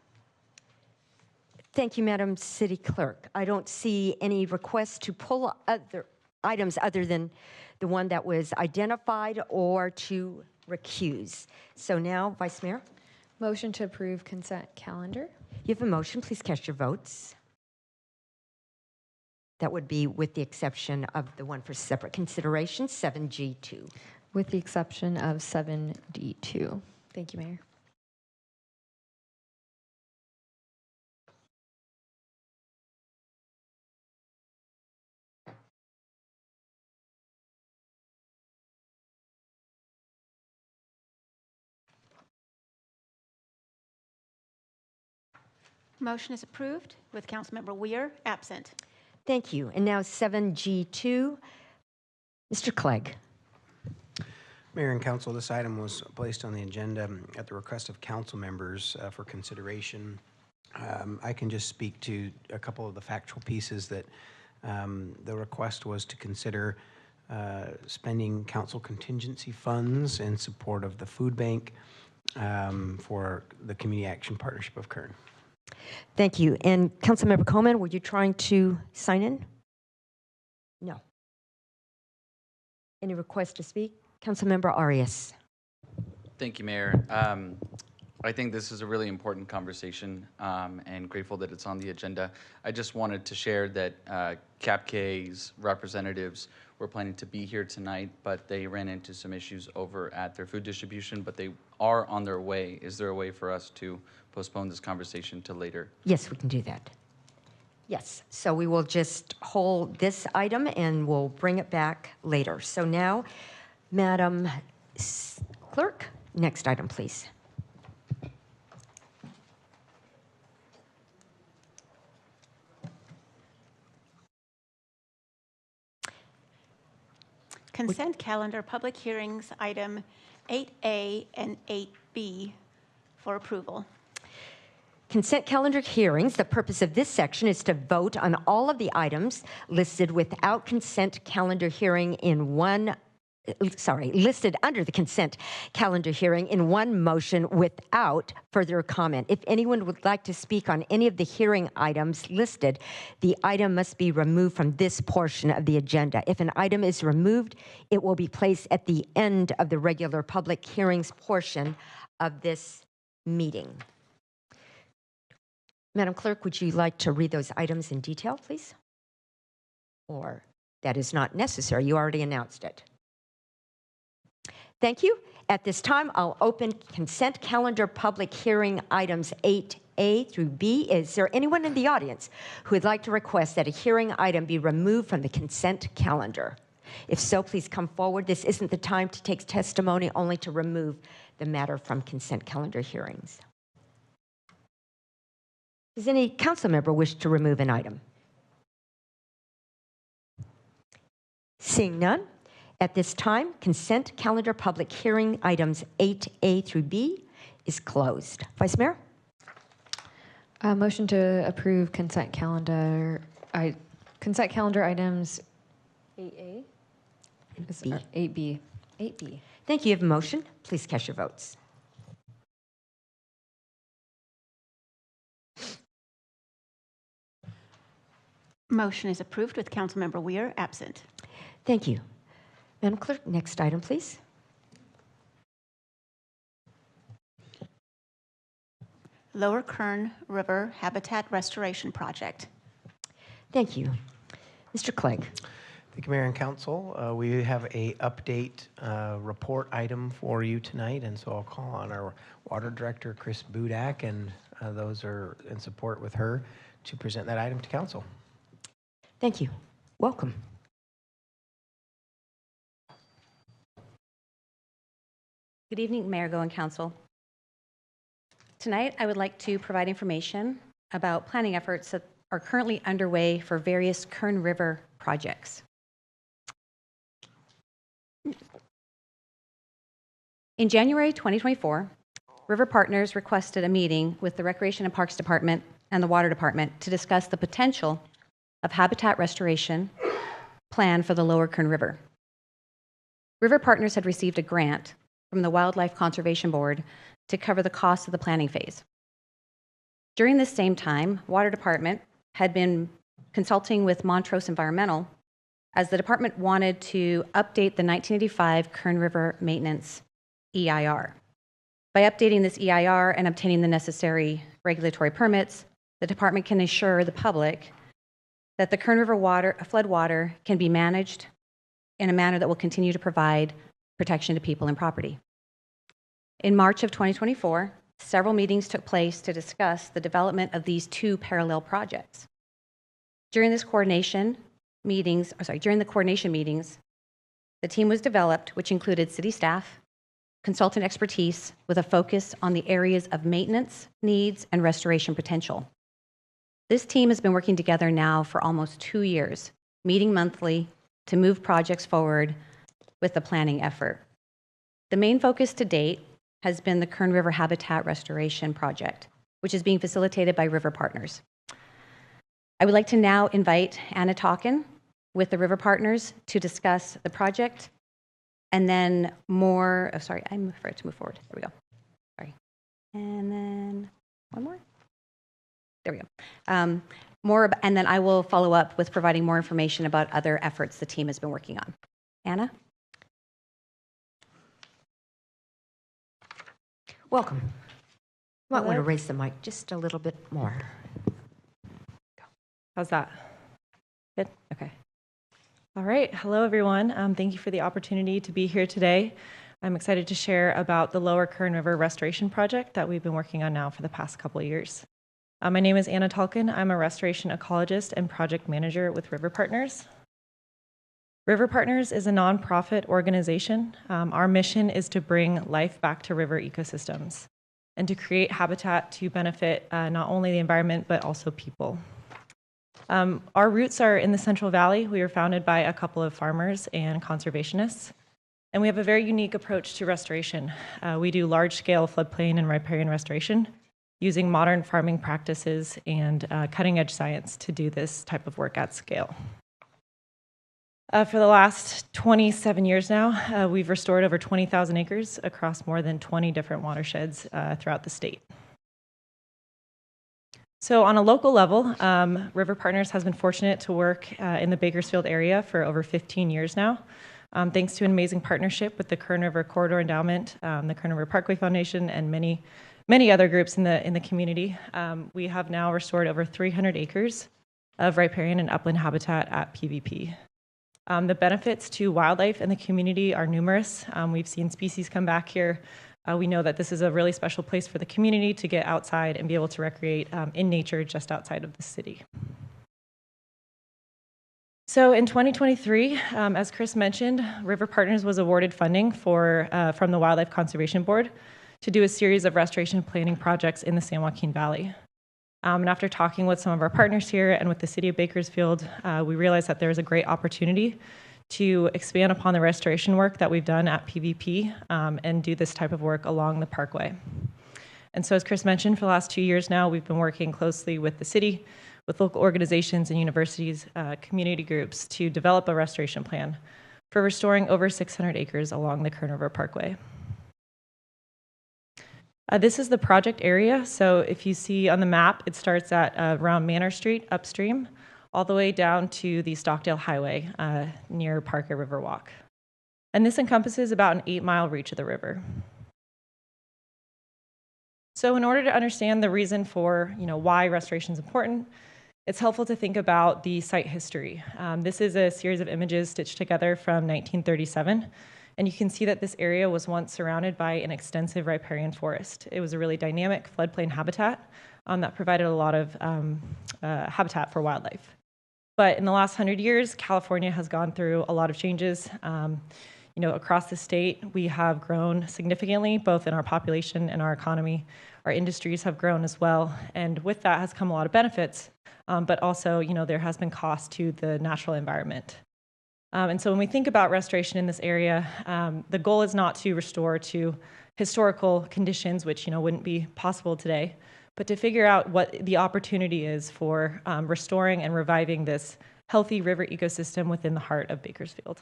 Thank you, Madam City Clerk. I don't see any requests to pull other items other than the one that was identified or to recuse. So now, Vice Mayor? Motion to approve consent calendar. You have a motion. Please cast your votes. That would be with the exception of the one for separate consideration, 7G2. With the exception of 7D2. Thank you, Mayor. Motion is approved with Councilmember Weir absent. Thank you. And now 7G2, Mr. Clegg. Mayor and Council, this item was placed on the agenda at the request of council members for consideration. I can just speak to a couple of the factual pieces that the request was to consider spending council contingency funds in support of the food bank for the Community Action Partnership of Kern. Thank you. And Councilmember Coleman, were you trying to sign in? No. Any request to speak? Councilmember Arias. Thank you, Mayor. I think this is a really important conversation and grateful that it's on the agenda. I just wanted to share that CAPK's representatives were planning to be here tonight, but they ran into some issues over at their food distribution, but they are on their way. Is there a way for us to postpone this conversation to later? Yes, we can do that. Yes, so we will just hold this item and we'll bring it back later. So now, Madam Clerk, next item, please. Consent calendar public hearings, item 8A and 8B for approval. Consent calendar hearings, the purpose of this section is to vote on all of the items listed without consent calendar hearing in one, listed under the consent calendar hearing in one motion without further comment. If anyone would like to speak on any of the hearing items listed, the item must be removed from this portion of the agenda. If an item is removed, it will be placed at the end of the regular public hearings portion of this meeting. Madam Clerk, would you like to read those items in detail, please? Or that is not necessary. You already announced it. Thank you. At this time, I'll open consent calendar public hearing items 8A through B. Is there anyone in the audience who would like to request that a hearing item be removed from the consent calendar? If so, please come forward. This isn't the time to take testimony, only to remove the matter from consent calendar hearings. Does any council member wish to remove an item? Seeing none, at this time, consent calendar public hearing items 8A through B is closed. Vice Mayor? Motion to approve consent calendar items 8A? B. 8B. 8B. Thank you. You have a motion. Please cast your votes. Motion is approved with Councilmember Weir absent. Thank you. Madam Clerk, next item, please. Lower Kern River Habitat Restoration Project. Thank you. Mr. Clegg. Thank you, Mayor and Council. We have a update report item for you tonight, and so I'll call on our Water Director, Chris Budak, and those are in support with her to present that item to Council. Thank you. Welcome. Good evening, Mayor, Go, and Council. Tonight, I would like to provide information about planning efforts that are currently underway for various Kern River projects. In January 2024, River Partners requested a meeting with the Recreation and Parks Department and the Water Department to discuss the potential of habitat restoration plan for the Lower Kern River. River Partners had received a grant from the Wildlife Conservation Board to cover the cost of the planning phase. During this same time, Water Department had been consulting with Montrose Environmental as the department wanted to update the 1985 Kern River Maintenance EIR. By updating this EIR and obtaining the necessary regulatory permits, the department can assure the public that the Kern River floodwater can be managed in a manner that will continue to provide protection to people and property. In March of 2024, several meetings took place to discuss the development of these two parallel projects. During the coordination meetings, the team was developed, which included city staff, consultant expertise with a focus on the areas of maintenance, needs, and restoration potential. This team has been working together now for almost 2 years, meeting monthly to move projects forward with the planning effort. The main focus to date has been the Kern River Habitat Restoration Project, which is being facilitated by River Partners. I would like to now invite Anna Talkin with the River Partners to discuss the project, and then more, I forgot to move forward. There we go. Sorry. And then one more. There we go. And then I will follow up with providing more information about other efforts the team has been working on. Anna? Welcome. You might want to raise the mic just a little bit more. How's that? Good? Okay. All right. Hello, everyone. Thank you for the opportunity to be here today. I'm excited to share about the Lower Kern River Restoration Project that we've been working on now for the past couple of years. My name is Anna Talkin. I'm a restoration ecologist and project manager with River Partners. River Partners is a nonprofit organization. Our mission is to bring life back to river ecosystems and to create habitat to benefit not only the environment, but also people. Our roots are in the Central Valley. We were founded by a couple of farmers and conservationists. And we have a very unique approach to restoration. We do large-scale floodplain and riparian restoration using modern farming practices and cutting-edge science to do this type of work at scale. For the last 27 years now, we've restored over 20,000 acres across more than 20 different watersheds throughout the state. So on a local level, River Partners has been fortunate to work in the Bakersfield area for over 15 years now. Thanks to an amazing partnership with the Kern River Corridor Endowment, the Kern River Parkway Foundation, and many other groups in the community, we have now restored over 300 acres of riparian and upland habitat at PVP. The benefits to wildlife and the community are numerous. We've seen species come back here. We know that this is a really special place for the community to get outside and be able to recreate in nature just outside of the city. So in 2023, as Chris mentioned, River Partners was awarded funding from the Wildlife Conservation Board to do a series of restoration planning projects in the San Joaquin Valley. And after talking with some of our partners here and with the city of Bakersfield, we realized that there is a great opportunity to expand upon the restoration work that we've done at PVP and do this type of work along the parkway. And so as Chris mentioned, for the last 2 years now, we've been working closely with the city, with local organizations and universities, community groups to develop a restoration plan for restoring over 600 acres along the Kern River Parkway. This is the project area. So if you see on the map, it starts at around Manor Street upstream, all the way down to the Stockdale Highway near Parker River Walk. And this encompasses about an 8-mile reach of the river. So in order to understand the reason for why restoration is important, it's helpful to think about the site history. This is a series of images stitched together from 1937. And you can see that this area was once surrounded by an extensive riparian forest. It was a really dynamic floodplain habitat that provided a lot of habitat for wildlife. But in the last 100 years, California has gone through a lot of changes. Across the state, we have grown significantly, both in our population and our economy. Our industries have grown as well. And with that has come a lot of benefits, but also, there has been cost to the natural environment. And so when we think about restoration in this area, the goal is not to restore to historical conditions, which wouldn't be possible today, but to figure out what the opportunity is for restoring and reviving this healthy river ecosystem within the heart of Bakersfield.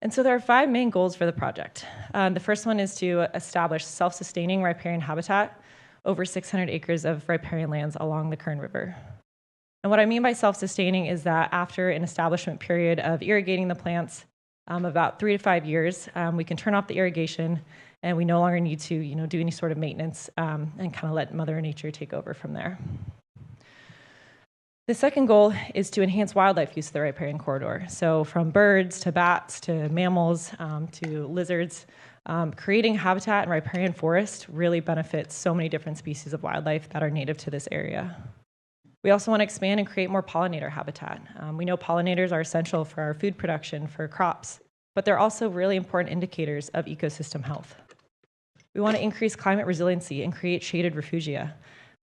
And so there are 5 main goals for the project. The first one is to establish self-sustaining riparian habitat over 600 acres of riparian lands along the Kern River. And what I mean by self-sustaining is that after an establishment period of irrigating the plants, about 3 to 5 years, we can turn off the irrigation and we no longer need to do any sort of maintenance and kind of let Mother Nature take over from there. The second goal is to enhance wildlife use of the riparian corridor. So from birds to bats to mammals to lizards, creating habitat and riparian forest really benefits so many different species of wildlife that are native to this area. We also want to expand and create more pollinator habitat. We know pollinators are essential for our food production, for crops, but they're also really important indicators of ecosystem health. We want to increase climate resiliency and create shaded refugia.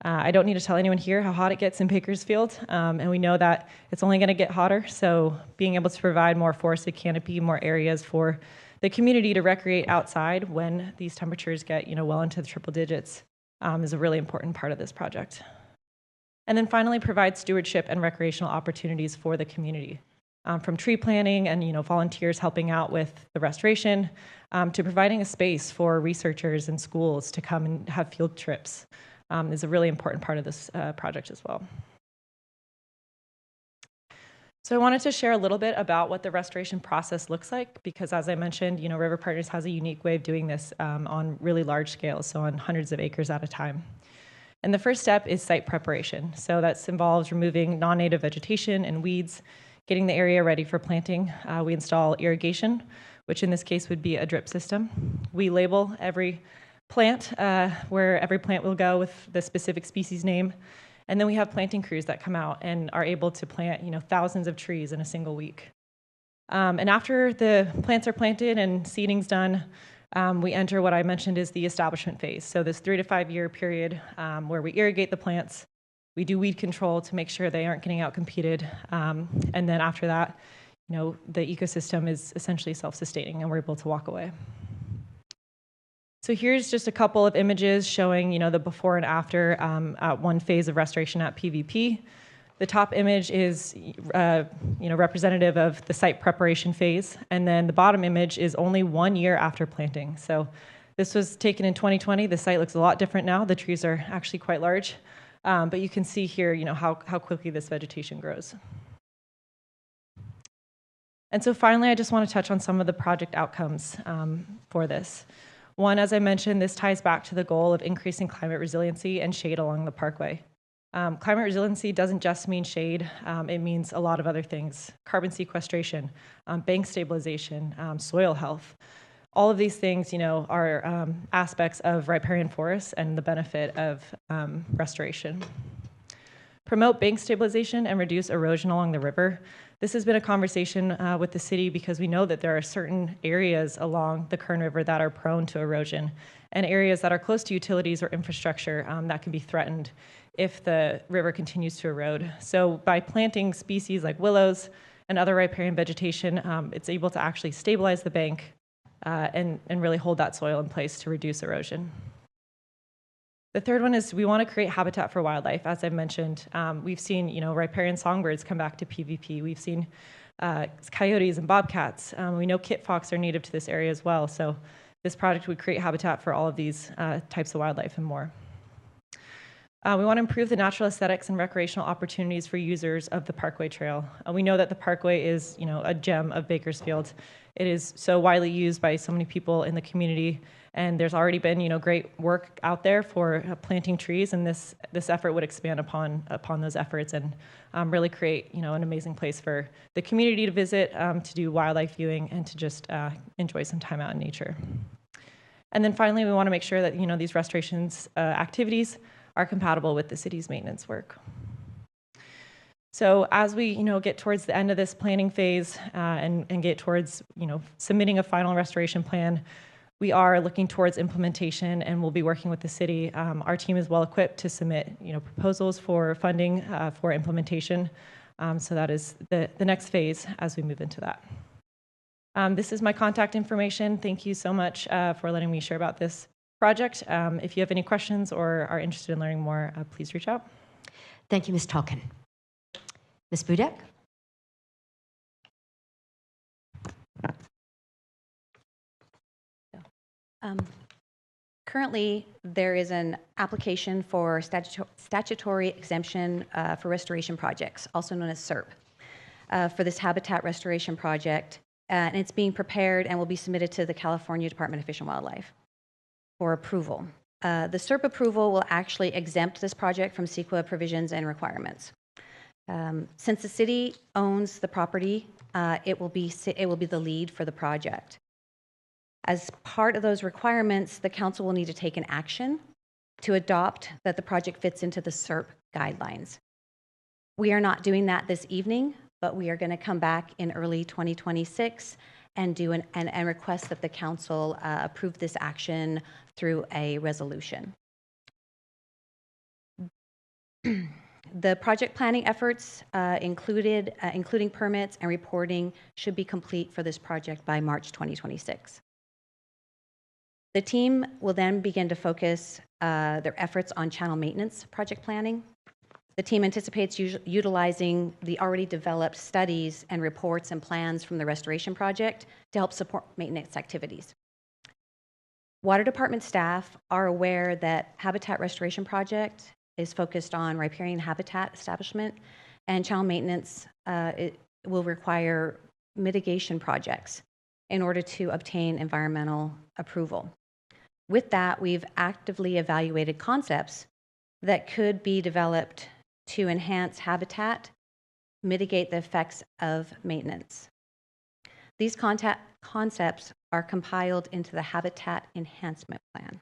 I don't need to tell anyone here how hot it gets in Bakersfield, and we know that it's only going to get hotter, so being able to provide more forested canopy, more areas for the community to recreate outside when these temperatures get well into the triple digits is a really important part of this project. And then finally, provide stewardship and recreational opportunities for the community, from tree planting and volunteers helping out with the restoration, to providing a space for researchers and schools to come and have field trips is a really important part of this project as well. So I wanted to share a little bit about what the restoration process looks like, because as I mentioned, River Partners has a unique way of doing this on really large scales, so on hundreds of acres at a time. And the first step is site preparation. So that involves removing non-native vegetation and weeds, getting the area ready for planting. We install irrigation, which in this case would be a drip system. We label every plant, where every plant will go with the specific species name. And then we have planting crews that come out and are able to plant thousands of trees in a single week. And after the plants are planted and seeding's done, we enter what I mentioned is the establishment phase. So this 3 to 5 year period where we irrigate the plants, We do weed control to make sure they aren't getting outcompeted. And then after that, the ecosystem is essentially self-sustaining and we're able to walk away. So here's just a couple of images showing, the before and after at one phase of restoration at PVP. The top image is, representative of the site preparation phase, and then the bottom image is only 1 year after planting. So this was taken in 2020. The site looks a lot different now. The trees are actually quite large, but you can see here, how quickly this vegetation grows. And so finally, I just want to touch on some of the project outcomes for this. One, as I mentioned, this ties back to the goal of increasing climate resiliency and shade along the parkway. Climate resiliency doesn't just mean shade, it means a lot of other things: carbon sequestration, bank stabilization, soil health. All of these things, are aspects of riparian forests and the benefit of restoration. Promote bank stabilization and reduce erosion along the river. This has been a conversation with the city because we know that there are certain areas along the Kern River that are prone to erosion, and areas that are close to utilities or infrastructure that can be threatened if the river continues to erode. So by planting species like willows and other riparian vegetation, it's able to actually stabilize the bank and really hold that soil in place to reduce erosion. The third one is we want to create habitat for wildlife. As I've mentioned, we've seen riparian songbirds come back to PVP. We've seen coyotes and bobcats. We know kit fox are native to this area as well. So this project would create habitat for all of these types of wildlife and more. We want to improve the natural aesthetics and recreational opportunities for users of the Parkway Trail. We know that the Parkway is, a gem of Bakersfield. It is so widely used by so many people in the community, and there's already been, great work out there for planting trees, and this effort would expand upon those efforts and really create, an amazing place for the community to visit, to do wildlife viewing, and to just enjoy some time out in nature. And then finally, we want to make sure that, these restorations activities are compatible with the city's maintenance work. So as we, get towards the end of this planning phase and get towards, submitting a final restoration plan, we are looking towards implementation, and we'll be working with the city. Our team is well equipped to submit, proposals for funding for implementation. So that is the next phase as we move into that. This is my contact information. Thank you so much for letting me share about this project. If you have any questions or are interested in learning more, please reach out. Thank you, Ms. Talkin. Ms. Budek? Currently, there is an application for statutory exemption for restoration projects, also known as SERP, for this habitat restoration project, and it's being prepared and will be submitted to the California Department of Fish and Wildlife for approval. The SERP approval will actually exempt this project from CEQA provisions and requirements. Since the city owns the property, it will be the lead for the project. As part of those requirements, the council will need to take an action to adopt that the project fits into the SERP guidelines. We are not doing that this evening, but we are going to come back in early 2026 and do and request that the council approve this action through a resolution. The project planning efforts including permits and reporting, should be complete for this project by March 2026. The team will then begin to focus their efforts on channel maintenance project planning. The team anticipates utilizing the already developed studies and reports and plans from the restoration project to help support maintenance activities. Water department staff are aware that Habitat Restoration Project is focused on riparian habitat establishment, and channel maintenance it will require mitigation projects in order to obtain environmental approval. With that, we've actively evaluated concepts that could be developed to enhance habitat, mitigate the effects of maintenance. These concepts are compiled into the Habitat Enhancement Plan.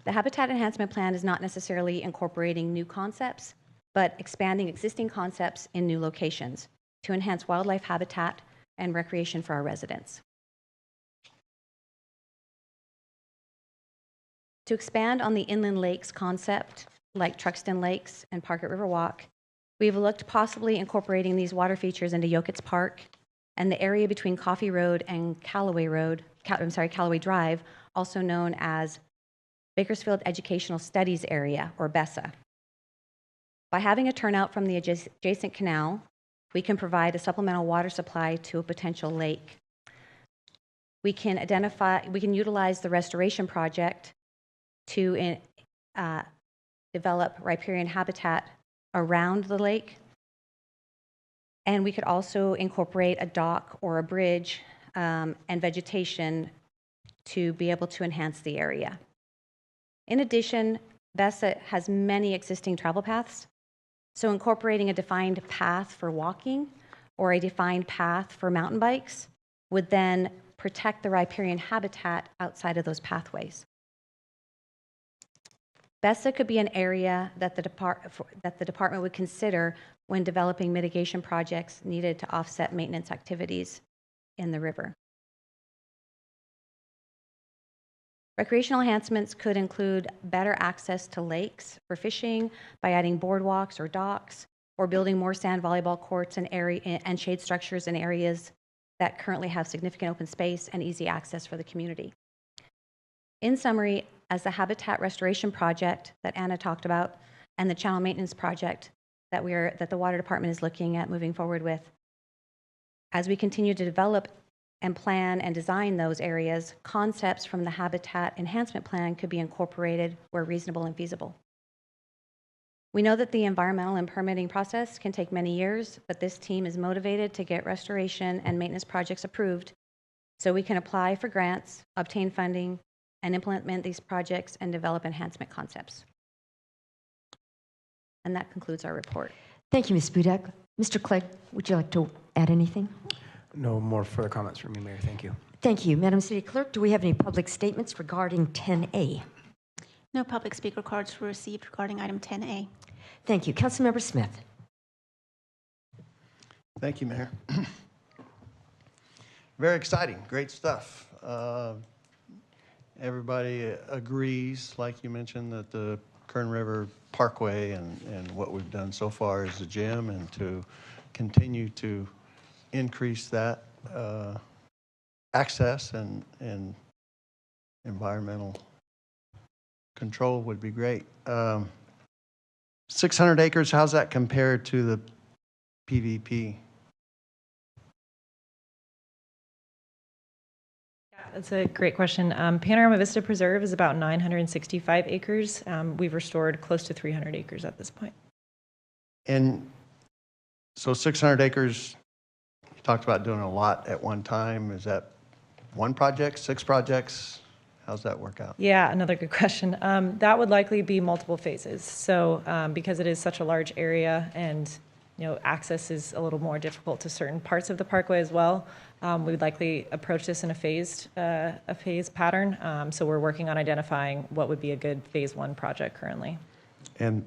The Habitat Enhancement Plan is not necessarily incorporating new concepts, but expanding existing concepts in new locations to enhance wildlife habitat and recreation for our residents. To expand on the inland lakes concept, like Truxton Lakes and Park at River Walk, we've looked possibly incorporating these water features into Yokitz Park and the area between Coffee Road and Callaway Drive, also known as Bakersfield Educational Studies Area, or BESA. By having a turnout from the adjacent canal, we can provide a supplemental water supply to a potential lake. We can utilize the restoration project to develop riparian habitat around the lake. And we could also incorporate a dock or a bridge and vegetation to be able to enhance the area. In addition, BESA has many existing travel paths, so incorporating a defined path for walking or a defined path for mountain bikes would then protect the riparian habitat outside of those pathways. BESA could be an area that the department would consider when developing mitigation projects needed to offset maintenance activities in the river. Recreational enhancements could include better access to lakes for fishing by adding boardwalks or docks, or building more sand volleyball courts and shade structures in areas that currently have significant open space and easy access for the community. In summary, as the habitat restoration project that Anna talked about and the channel maintenance project that the water department is looking at moving forward with, as we continue to develop and plan and design those areas, concepts from the habitat enhancement plan could be incorporated where reasonable and feasible. We know that the environmental and permitting process can take many years, but this team is motivated to get restoration and maintenance projects approved so we can apply for grants, obtain funding, and implement these projects and develop enhancement concepts. And that concludes our report. Thank you, Ms. Budak. Mr. Clegg, would you like to add anything? No more further comments from me, Mayor. Thank you. Thank you. Madam City Clerk, do we have any public statements regarding 10A? No public speaker cards were received regarding item 10A. Thank you. Councilmember Smith. Thank you, Mayor. Very exciting, great stuff. Everybody agrees, like you mentioned, that the Kern River Parkway and what we've done so far is a gem, and to continue to increase that access and environmental control would be great. 600 acres, how's that compared to the PVP? That's a great question. Panorama Vista Preserve is about 965 acres. We've restored close to 300 acres at this point. And so 600 acres, you talked about doing a lot at one time. Is that one project, 6 projects? How's that work out? Yeah, another good question. That would likely be multiple phases. So because it is such a large area and access is a little more difficult to certain parts of the parkway as well, we would likely approach this in a phased pattern. So we're working on identifying what would be a good phase 1 project currently. And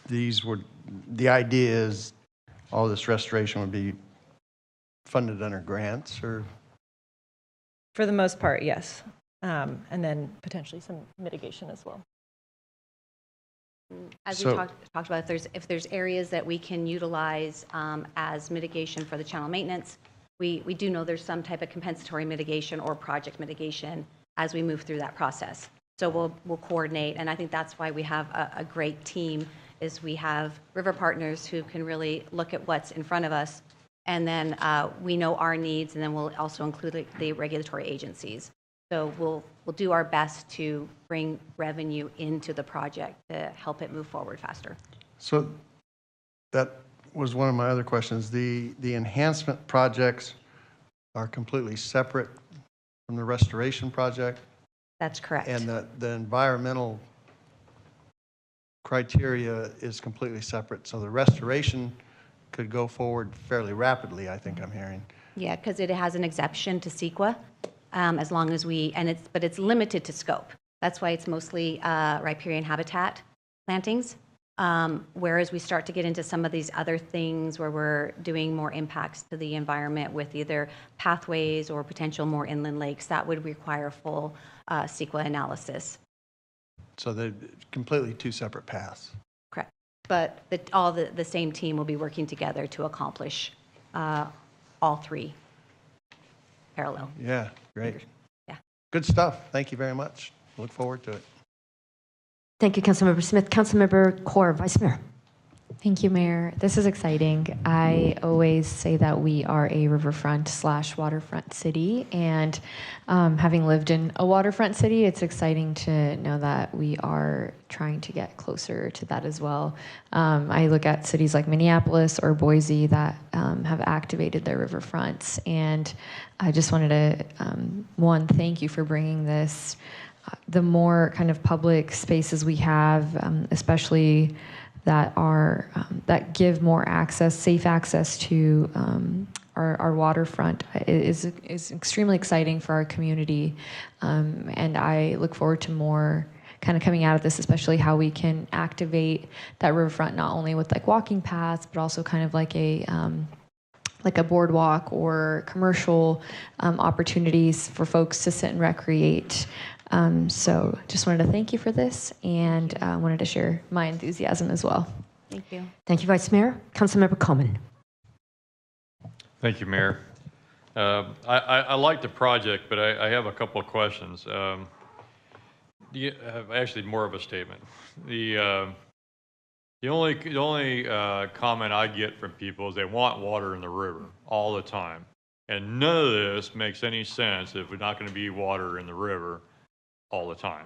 the idea is all this restoration would be funded under grants, or? For the most part, yes. And then potentially some mitigation as well. As we talked about, if there's areas that we can utilize as mitigation for the channel maintenance, we do know there's some type of compensatory mitigation or project mitigation as we move through that process. So we'll coordinate, and I think that's why we have a great team, is we have river partners who can really look at what's in front of us, and then we know our needs, and then we'll also include the regulatory agencies. So we'll do our best to bring revenue into the project to help it move forward faster. So that was one of my other questions. The enhancement projects are completely separate from the restoration project? That's correct. And the environmental criteria is completely separate. So the restoration could go forward fairly rapidly, I think I'm hearing. Yeah, because it has an exception to CEQA. As long as but it's limited to scope. That's why it's mostly riparian habitat plantings. Whereas we start to get into some of these other things where we're doing more impacts to the environment with either pathways or potential more inland lakes, that would require full CEQA analysis. So they're completely two separate paths. Correct. But all the same team will be working together to accomplish all three parallel. Yeah, great. Yeah. Good stuff. Thank you very much. Look forward to it. Thank you, Councilmember Smith. Councilmember Core, Vice Mayor. Thank you, Mayor. This is exciting. I always say that we are a riverfront/waterfront city, and having lived in a waterfront city, it's exciting to know that we are trying to get closer to that as well. I look at cities like Minneapolis or Boise that have activated their riverfronts, and I just wanted to, one, thank you for bringing this. The more kind of public spaces we have, especially that are that give more access, safe access to our waterfront, is extremely exciting for our community, and I look forward to more kind of coming out of this, especially how we can activate that riverfront not only with like walking paths, but also kind of like a boardwalk or commercial opportunities for folks to sit and recreate. So just wanted to thank you for this, and wanted to share my enthusiasm as well. Thank you. Thank you, Vice Mayor. Councilmember Coleman. Thank you, Mayor. I like the project, but I have a couple of questions. Actually, more of a statement. The only comment I get from people is they want water in the river all the time, and none of this makes any sense if we're not going to be water in the river all the time.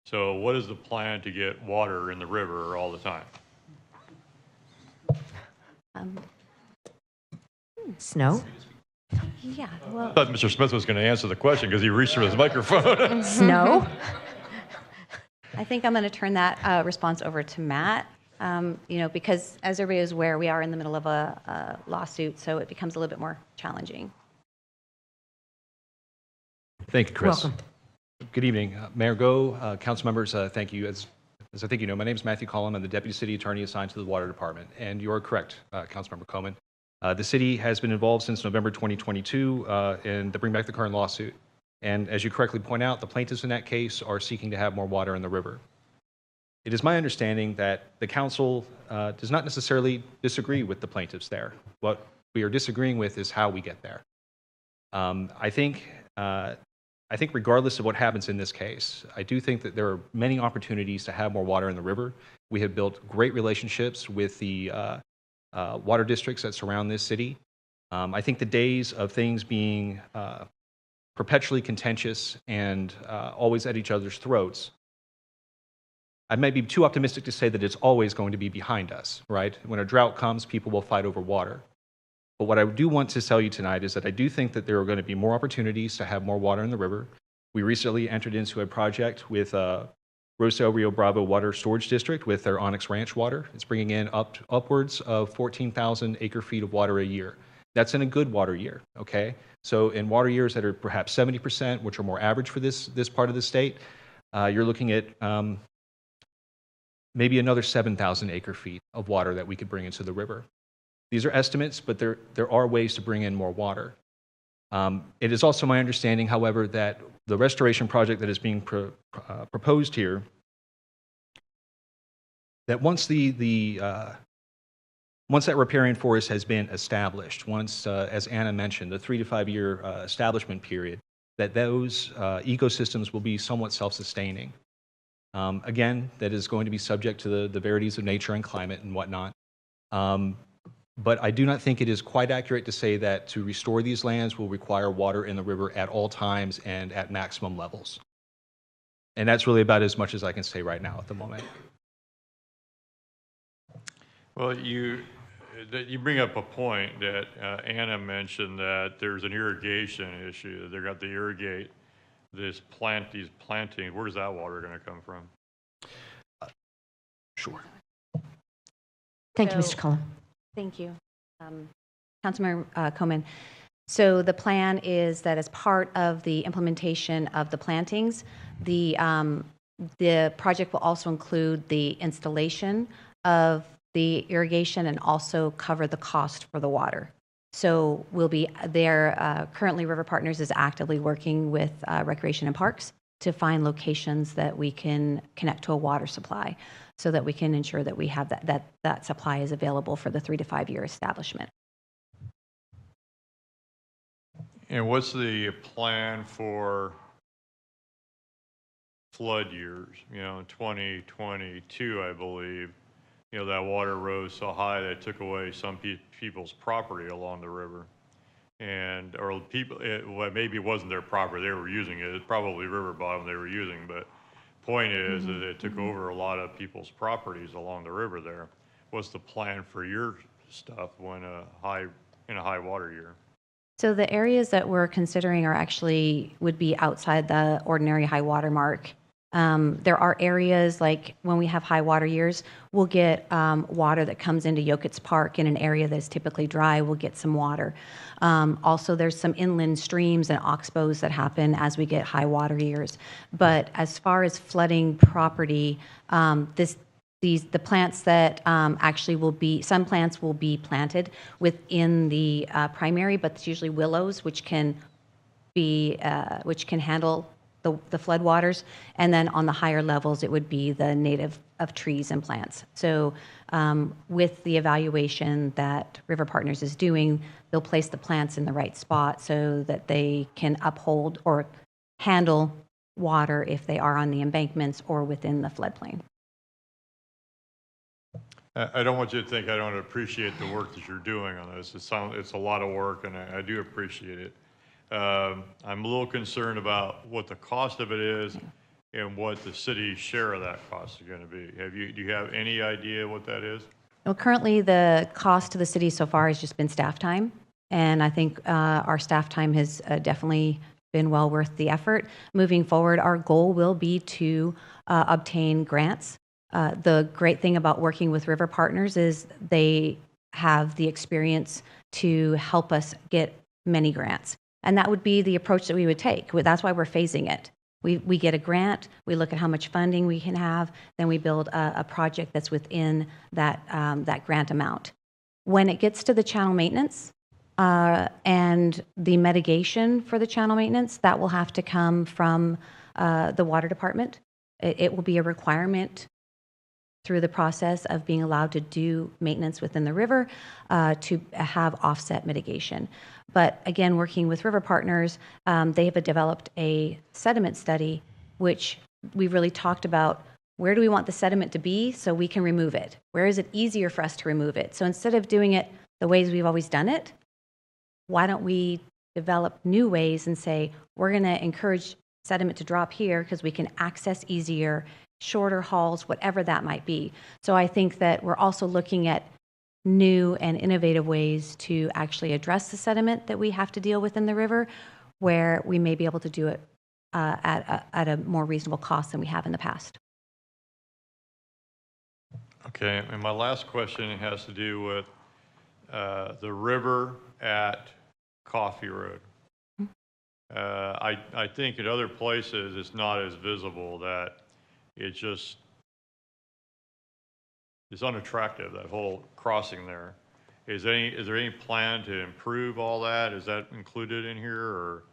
So what is the plan to get water in the river all the time? Snow? Yeah, I well. thought Mr. Smith was going to answer the question because he reached for his microphone. Snow? I think I'm going to turn that response over to Matt. Because as everybody is aware, we are in the middle of a lawsuit, so it becomes a little bit more challenging. Thank you, Chris. Welcome. Good evening, Mayor Go, council members. Thank you. As I think you know, my name is Matthew Collum. I'm the Deputy City Attorney assigned to the Water Department, and you are correct, Councilmember Coleman. The city has been involved since November 2022 in the Bring Back the Kern lawsuit. And as you correctly point out, the plaintiffs in that case are seeking to have more water in the river. It is my understanding that the council does not necessarily disagree with the plaintiffs there. What we are disagreeing with is how we get there. I think regardless of what happens in this case, I do think that there are many opportunities to have more water in the river. We have built great relationships with the water districts that surround this city. I think the days of things being perpetually contentious and always at each other's throats, I may be too optimistic to say that it's always going to be behind us, right? When a drought comes, people will fight over water. But what I do want to tell you tonight is that I do think that there are going to be more opportunities to have more water in the river. We recently entered into a project with Rosedale Rio Bravo Water Storage District with their Onyx Ranch water. It's bringing in upwards of 14,000 acre-feet of water a year. That's in a good water year, okay? So in water years that are perhaps 70%, which are more average for this part of the state, you're looking at maybe another 7,000 acre-feet of water that we could bring into the river. These are estimates, but there are ways to bring in more water. It is also my understanding, however, that the restoration project that is being proposed here, that once once that riparian forest has been established, once, as Anna mentioned, the 3 to 5 year establishment period, that those ecosystems will be somewhat self-sustaining. Again, that is going to be subject to the verities of nature and climate and whatnot. But I do not think it is quite accurate to say that to restore these lands will require water in the river at all times and at maximum levels. And that's really about as much as I can say right now at the moment. Well, you bring up a point that Anna mentioned, that there's an irrigation issue. They're going to irrigate these plantings. Where's that water going to come from? Sure. Thank you, Mr. Collin. Thank you. Councilmember Coleman. So the plan is that as part of the implementation of the plantings, the project will also include the installation of the irrigation and also cover the cost for the water. So we'll be there. Currently, River Partners is actively working with Recreation and Parks to find locations that we can connect to a water supply so that we can ensure that we have that supply is available for the 3 to 5 year establishment. And what's the plan for flood years? You know, in 2022, I believe, you know, that water rose so high that it took away some people's property along the river. And, or people, well, maybe it wasn't their property, they were using it. It's probably river bottom they were using, but point is that it took over a lot of people's properties along the river there. What's the plan for your stuff when in a high water year? So the areas that we're considering are actually would be outside the ordinary high water mark. There are areas like when we have high water years, we'll get water that comes into Yokitz Park in an area that's typically dry. We'll get some water. Also, there's some inland streams and oxbows that happen as we get high water years. But as far as flooding property, the plants that actually will be, some plants will be planted within the primary, but it's usually willows, which can handle the flood waters, and then on the higher levels, it would be the native of trees and plants. So with the evaluation that River Partners is doing, they'll place the plants in the right spot so that they can uphold or handle water if they are on the embankments or within the floodplain. I don't want you to think I don't appreciate the work that you're doing on this. It's a lot of work, and I do appreciate it. I'm a little concerned about what the cost of it is and what the city's share of that cost is going to be. Do you have any idea what that is? Well, currently the cost to the city so far has just been staff time, and I think our staff time has definitely been well worth the effort. Moving forward, our goal will be to obtain grants. The great thing about working with River Partners is they have the experience to help us get many grants. And that would be the approach that we would take. That's why we're phasing it. We get a grant, we look at how much funding we can have, then we build a project that's within that grant amount. When it gets to the channel maintenance and the mitigation for the channel maintenance, that will have to come from the water department. It will be a requirement through the process of being allowed to do maintenance within the river to have offset mitigation. But again, working with River Partners, they have developed a sediment study, which we really talked about where do we want the sediment to be so we can remove it? Where is it easier for us to remove it? So instead of doing it the ways we've always done it, why don't we develop new ways and say, we're gonna encourage sediment to drop here because we can access easier, shorter hauls, whatever that might be. So I think that we're also looking at new and innovative ways to actually address the sediment that we have to deal with in the river, where we may be able to do it at a more reasonable cost than we have in the past. Okay, and my last question has to do with the river at Coffee Road. I think in other places it's not as visible, that it's unattractive, that whole crossing there. Is there any plan to improve all that? Is that included in here, or?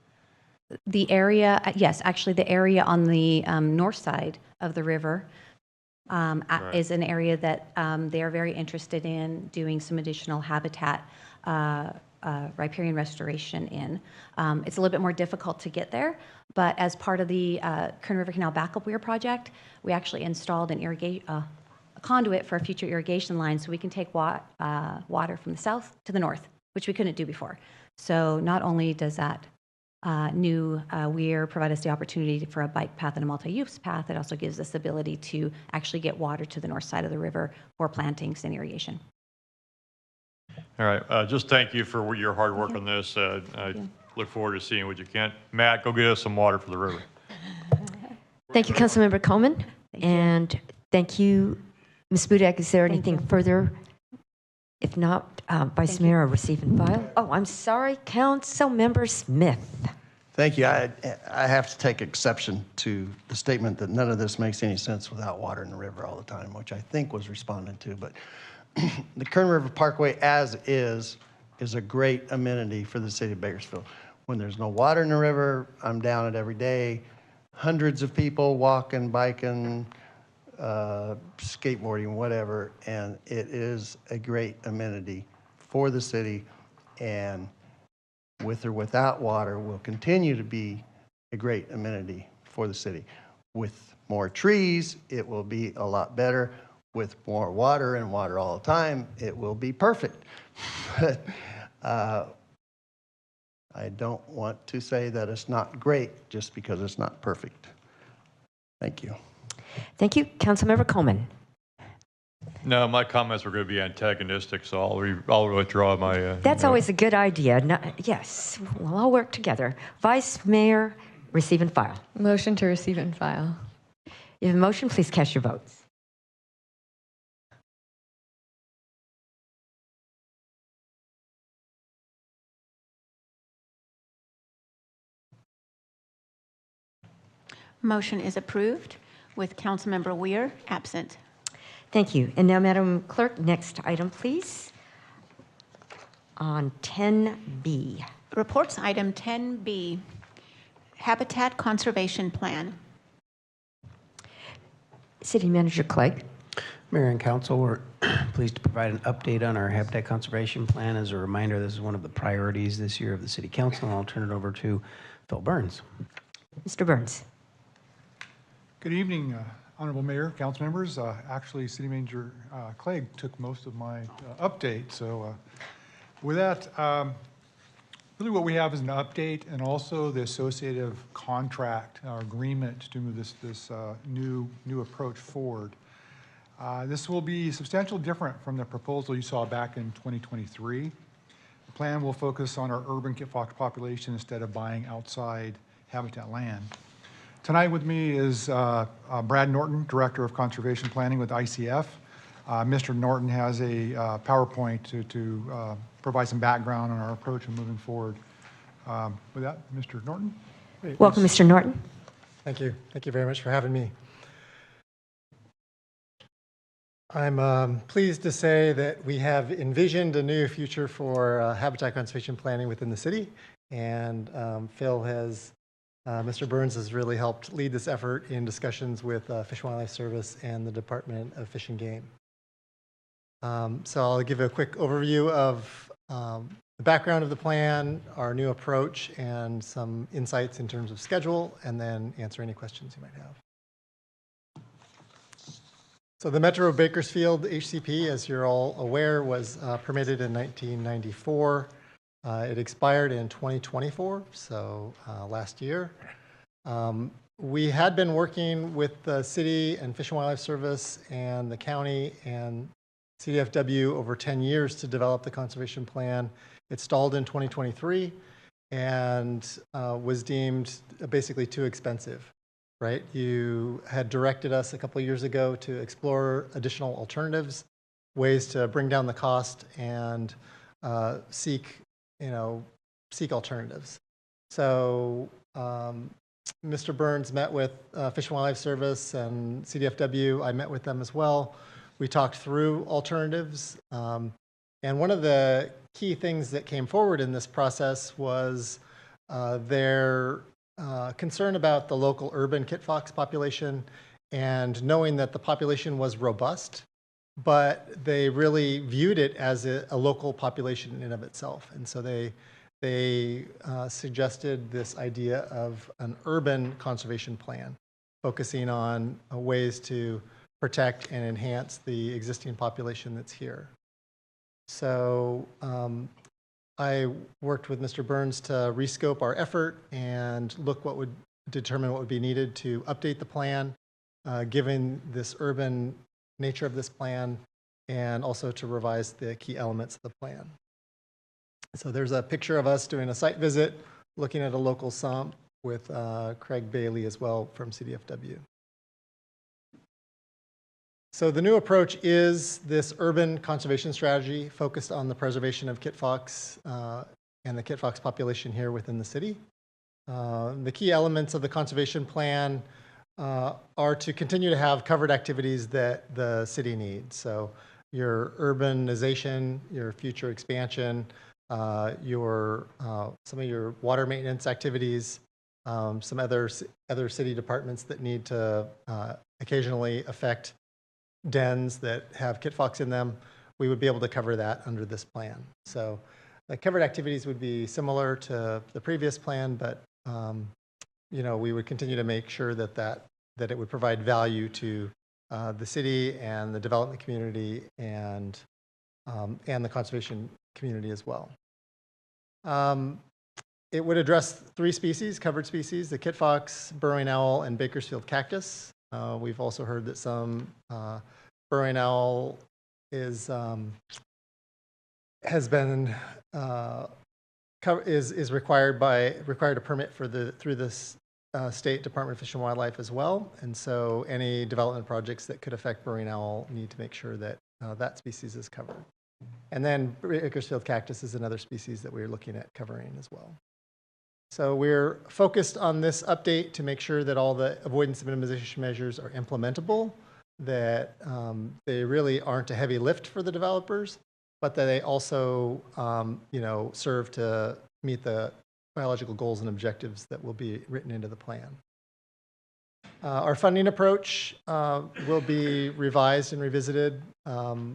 The area, yes, actually the area on the north side of the river is an area that they are very interested in doing some additional habitat riparian restoration in. It's a little bit more difficult to get there, but as part of the Kern River Canal Backup Weir project, we actually installed a conduit for a future irrigation line so we can take water from the south to the north, which we couldn't do before. So not only does that new weir provide us the opportunity for a bike path and a multi-use path, it also gives us the ability to actually get water to the north side of the river for plantings and irrigation. All right, just thank you for your hard work on this. I look forward to seeing what you can. Matt, go get us some water for the river. Thank you, Councilmember Coleman. And thank you, Ms. Budak. Is there anything further? If not, Vice Mayor, receive and file. Oh, I'm sorry, Councilmember Smith. Thank you. I have to take exception to the statement that none of this makes any sense without water in the river all the time, which I think was responded to. But the Kern River Parkway as is a great amenity for the city of Bakersfield. When there's no water in the river, I'm down it every day. Hundreds of people walking, biking, skateboarding, whatever, and it is a great amenity for the city, and with or without water will continue to be a great amenity for the city. With more trees, it will be a lot better. With more water and water all the time, it will be perfect. But I don't want to say that it's not great just because it's not perfect. Thank you. Thank you. Councilmember Coleman. No, my comments were going to be antagonistic, so I'll withdraw my. That's always a good idea. No, yes, we'll all work together. Vice Mayor, receive and file. Motion to receive and file. You have a motion, please cast your votes. Motion is approved with Councilmember Weir absent. Thank you. And now, Madam Clerk, next item, please. On 10B. Reports item 10B, Habitat Conservation Plan. City Manager Clegg. Mayor and Council, we're pleased to provide an update on our Habitat Conservation Plan. As a reminder, this is one of the priorities this year of the City Council, and I'll turn it over to Phil Burns. Mr. Burns. Good evening, Honorable Mayor, council members. Actually, City Manager Clegg took most of my update. So with that, really what we have is an update and also the associative contract or agreement to move this new approach forward. This will be substantially different from the proposal you saw back in 2023. The plan will focus on our urban kit fox population instead of buying outside habitat land. Tonight with me is Brad Norton, Director of Conservation Planning with ICF. Mr. Norton has a PowerPoint to provide some background on our approach and moving forward. With that, Mr. Norton. Welcome, Mr. Norton. Thank you. Thank you very much for having me. I'm pleased to say that we have envisioned a new future for habitat conservation planning within the city, and Mr. Burns has really helped lead this effort in discussions with Fish and Wildlife Service and the Department of Fish and Game. So I'll give a quick overview of the background of the plan, our new approach, and some insights in terms of schedule, and then answer any questions you might have. So the Metro of Bakersfield HCP, as you're all aware, was permitted in 1994. It expired in 2024, so last year. We had been working with the city and Fish and Wildlife Service and the county and CDFW over 10 years to develop the conservation plan. It stalled in 2023 and was deemed basically too expensive, right? You had directed us a couple of years ago to explore additional alternatives, ways to bring down the cost and seek alternatives. So Mr. Burns met with Fish and Wildlife Service and CDFW. I met with them as well. We talked through alternatives. And one of the key things that came forward in this process was their concern about the local urban kit fox population and knowing that the population was robust, but they really viewed it as a local population in and of itself. And so they suggested this idea of an urban conservation plan, focusing on ways to protect and enhance the existing population that's here. So I worked with Mr. Burns to rescope our effort and determine what would be needed to update the plan, given this urban nature of this plan, and also to revise the key elements of the plan. So there's a picture of us doing a site visit, looking at a local sump with Craig Bailey as well from CDFW. So the new approach is this urban conservation strategy focused on the preservation of kit fox and the kit fox population here within the city. The key elements of the conservation plan are to continue to have covered activities that the city needs. So your urbanization, your future expansion, some of your water maintenance activities, some other city departments that need to occasionally affect dens that have kit fox in them. We would be able to cover that under this plan. So the covered activities would be similar to the previous plan, but we would continue to make sure that it would provide value to the city and the development community and the conservation community as well. It would address 3 species, covered species: the kit fox, burrowing owl, and Bakersfield cactus. We've also heard that some burrowing owl is required a permit through this State Department of Fish and Wildlife as well, and so any development projects that could affect burrowing owl need to make sure that that species is covered. And then Bakersfield cactus is another species that we're looking at covering as well. So we're focused on this update to make sure that all the avoidance and minimization measures are implementable, that they really aren't a heavy lift for the developers, but that they also serve to meet the biological goals and objectives that will be written into the plan. Our funding approach will be revised and revisited.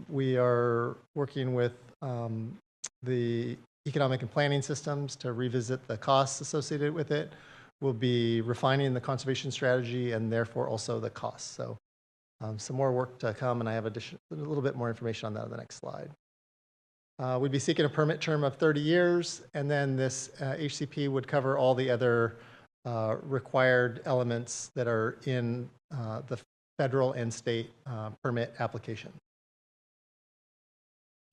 We are working with the economic and planning systems to revisit the costs associated with it. We'll be refining the conservation strategy and therefore also the costs. So some more work to come, and I have a little bit more information on that on the next slide. We'd be seeking a permit term of 30 years, and then this HCP would cover all the other required elements that are in the federal and state permit application.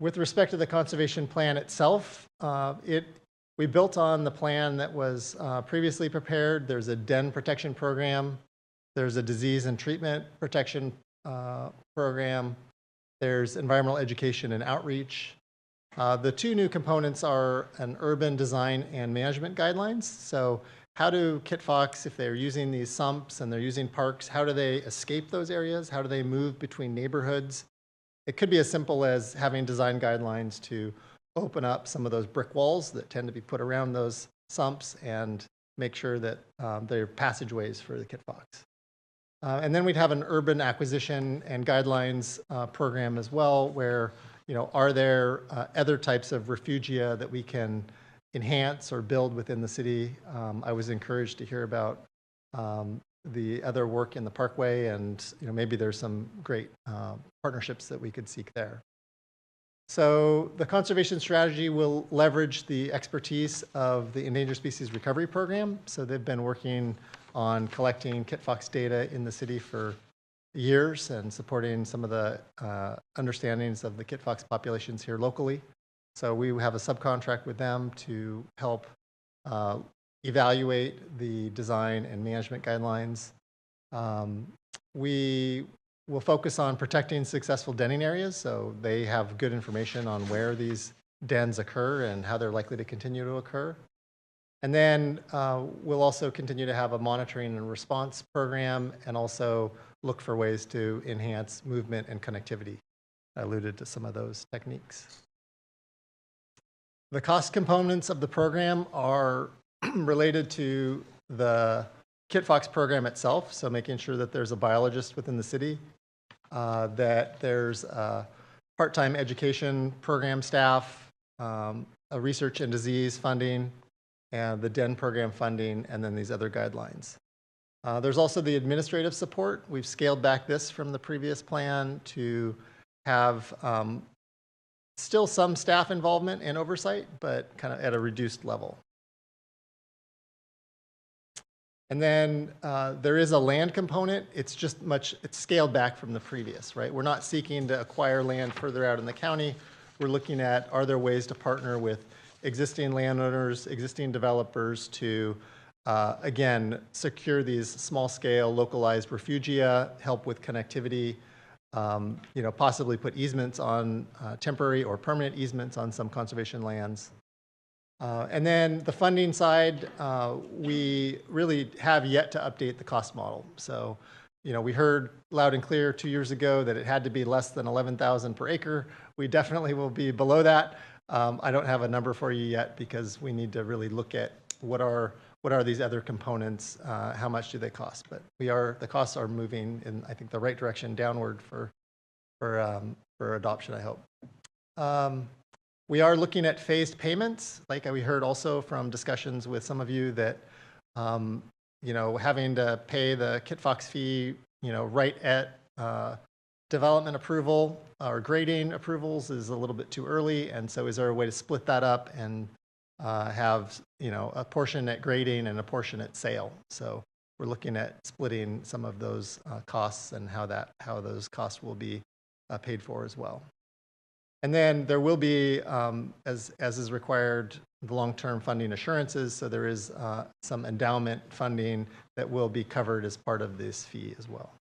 With respect to the conservation plan itself, we built on the plan that was previously prepared. There's a den protection program. There's a disease and treatment protection program. There's environmental education and outreach. The 2 new components are an urban design and management guidelines. So how do kit fox, if they're using these sumps and they're using parks, how do they escape those areas? How do they move between neighborhoods? It could be as simple as having design guidelines to open up some of those brick walls that tend to be put around those sumps and make sure that they're passageways for the kit fox. And then we'd have an urban acquisition and guidelines program as well, where are there other types of refugia that we can enhance or build within the city? I was encouraged to hear about the other work in the Parkway, and maybe there's some great partnerships that we could seek there. So the conservation strategy will leverage the expertise of the Endangered Species Recovery Program. So they've been working on collecting kit fox data in the city for years and supporting some of the understandings of the kit fox populations here locally. So we have a subcontract with them to help evaluate the design and management guidelines. We will focus on protecting successful denning areas, so they have good information on where these dens occur and how they're likely to continue to occur. And then we'll also continue to have a monitoring and response program and also look for ways to enhance movement and connectivity. I alluded to some of those techniques. The cost components of the program are related to the kit fox program itself, so making sure that there's a biologist within the city, that there's a part-time education program staff, a research and disease funding, and the DEN program funding, and then these other guidelines. There's also the administrative support. We've scaled back this from the previous plan to have still some staff involvement and oversight, but kind of at a reduced level. And then there is a land component. It's scaled back from the previous, right? We're not seeking to acquire land further out in the county. We're looking at, are there ways to partner with existing landowners, existing developers to, again, secure these small-scale, localized refugia, help with connectivity, possibly put easements on, temporary or permanent easements on some conservation lands. And then the funding side, we really have yet to update the cost model. So, we heard loud and clear 2 years ago that it had to be less than 11,000 per acre. We definitely will be below that. I don't have a number for you yet because we need to really look at what are these other components, how much do they cost? But the costs are moving in, I think, the right direction downward for adoption, I hope. We are looking at phased payments, like we heard also from discussions with some of you that, having to pay the KitFox fee, right at development approval or grading approvals is a little bit too early. And so is there a way to split that up and have, a portion at grading and a portion at sale? So we're looking at splitting some of those costs and how those costs will be paid for as well. And then there will be, as is required, the long-term funding assurances. So there is some endowment funding that will be covered as part of this fee as well.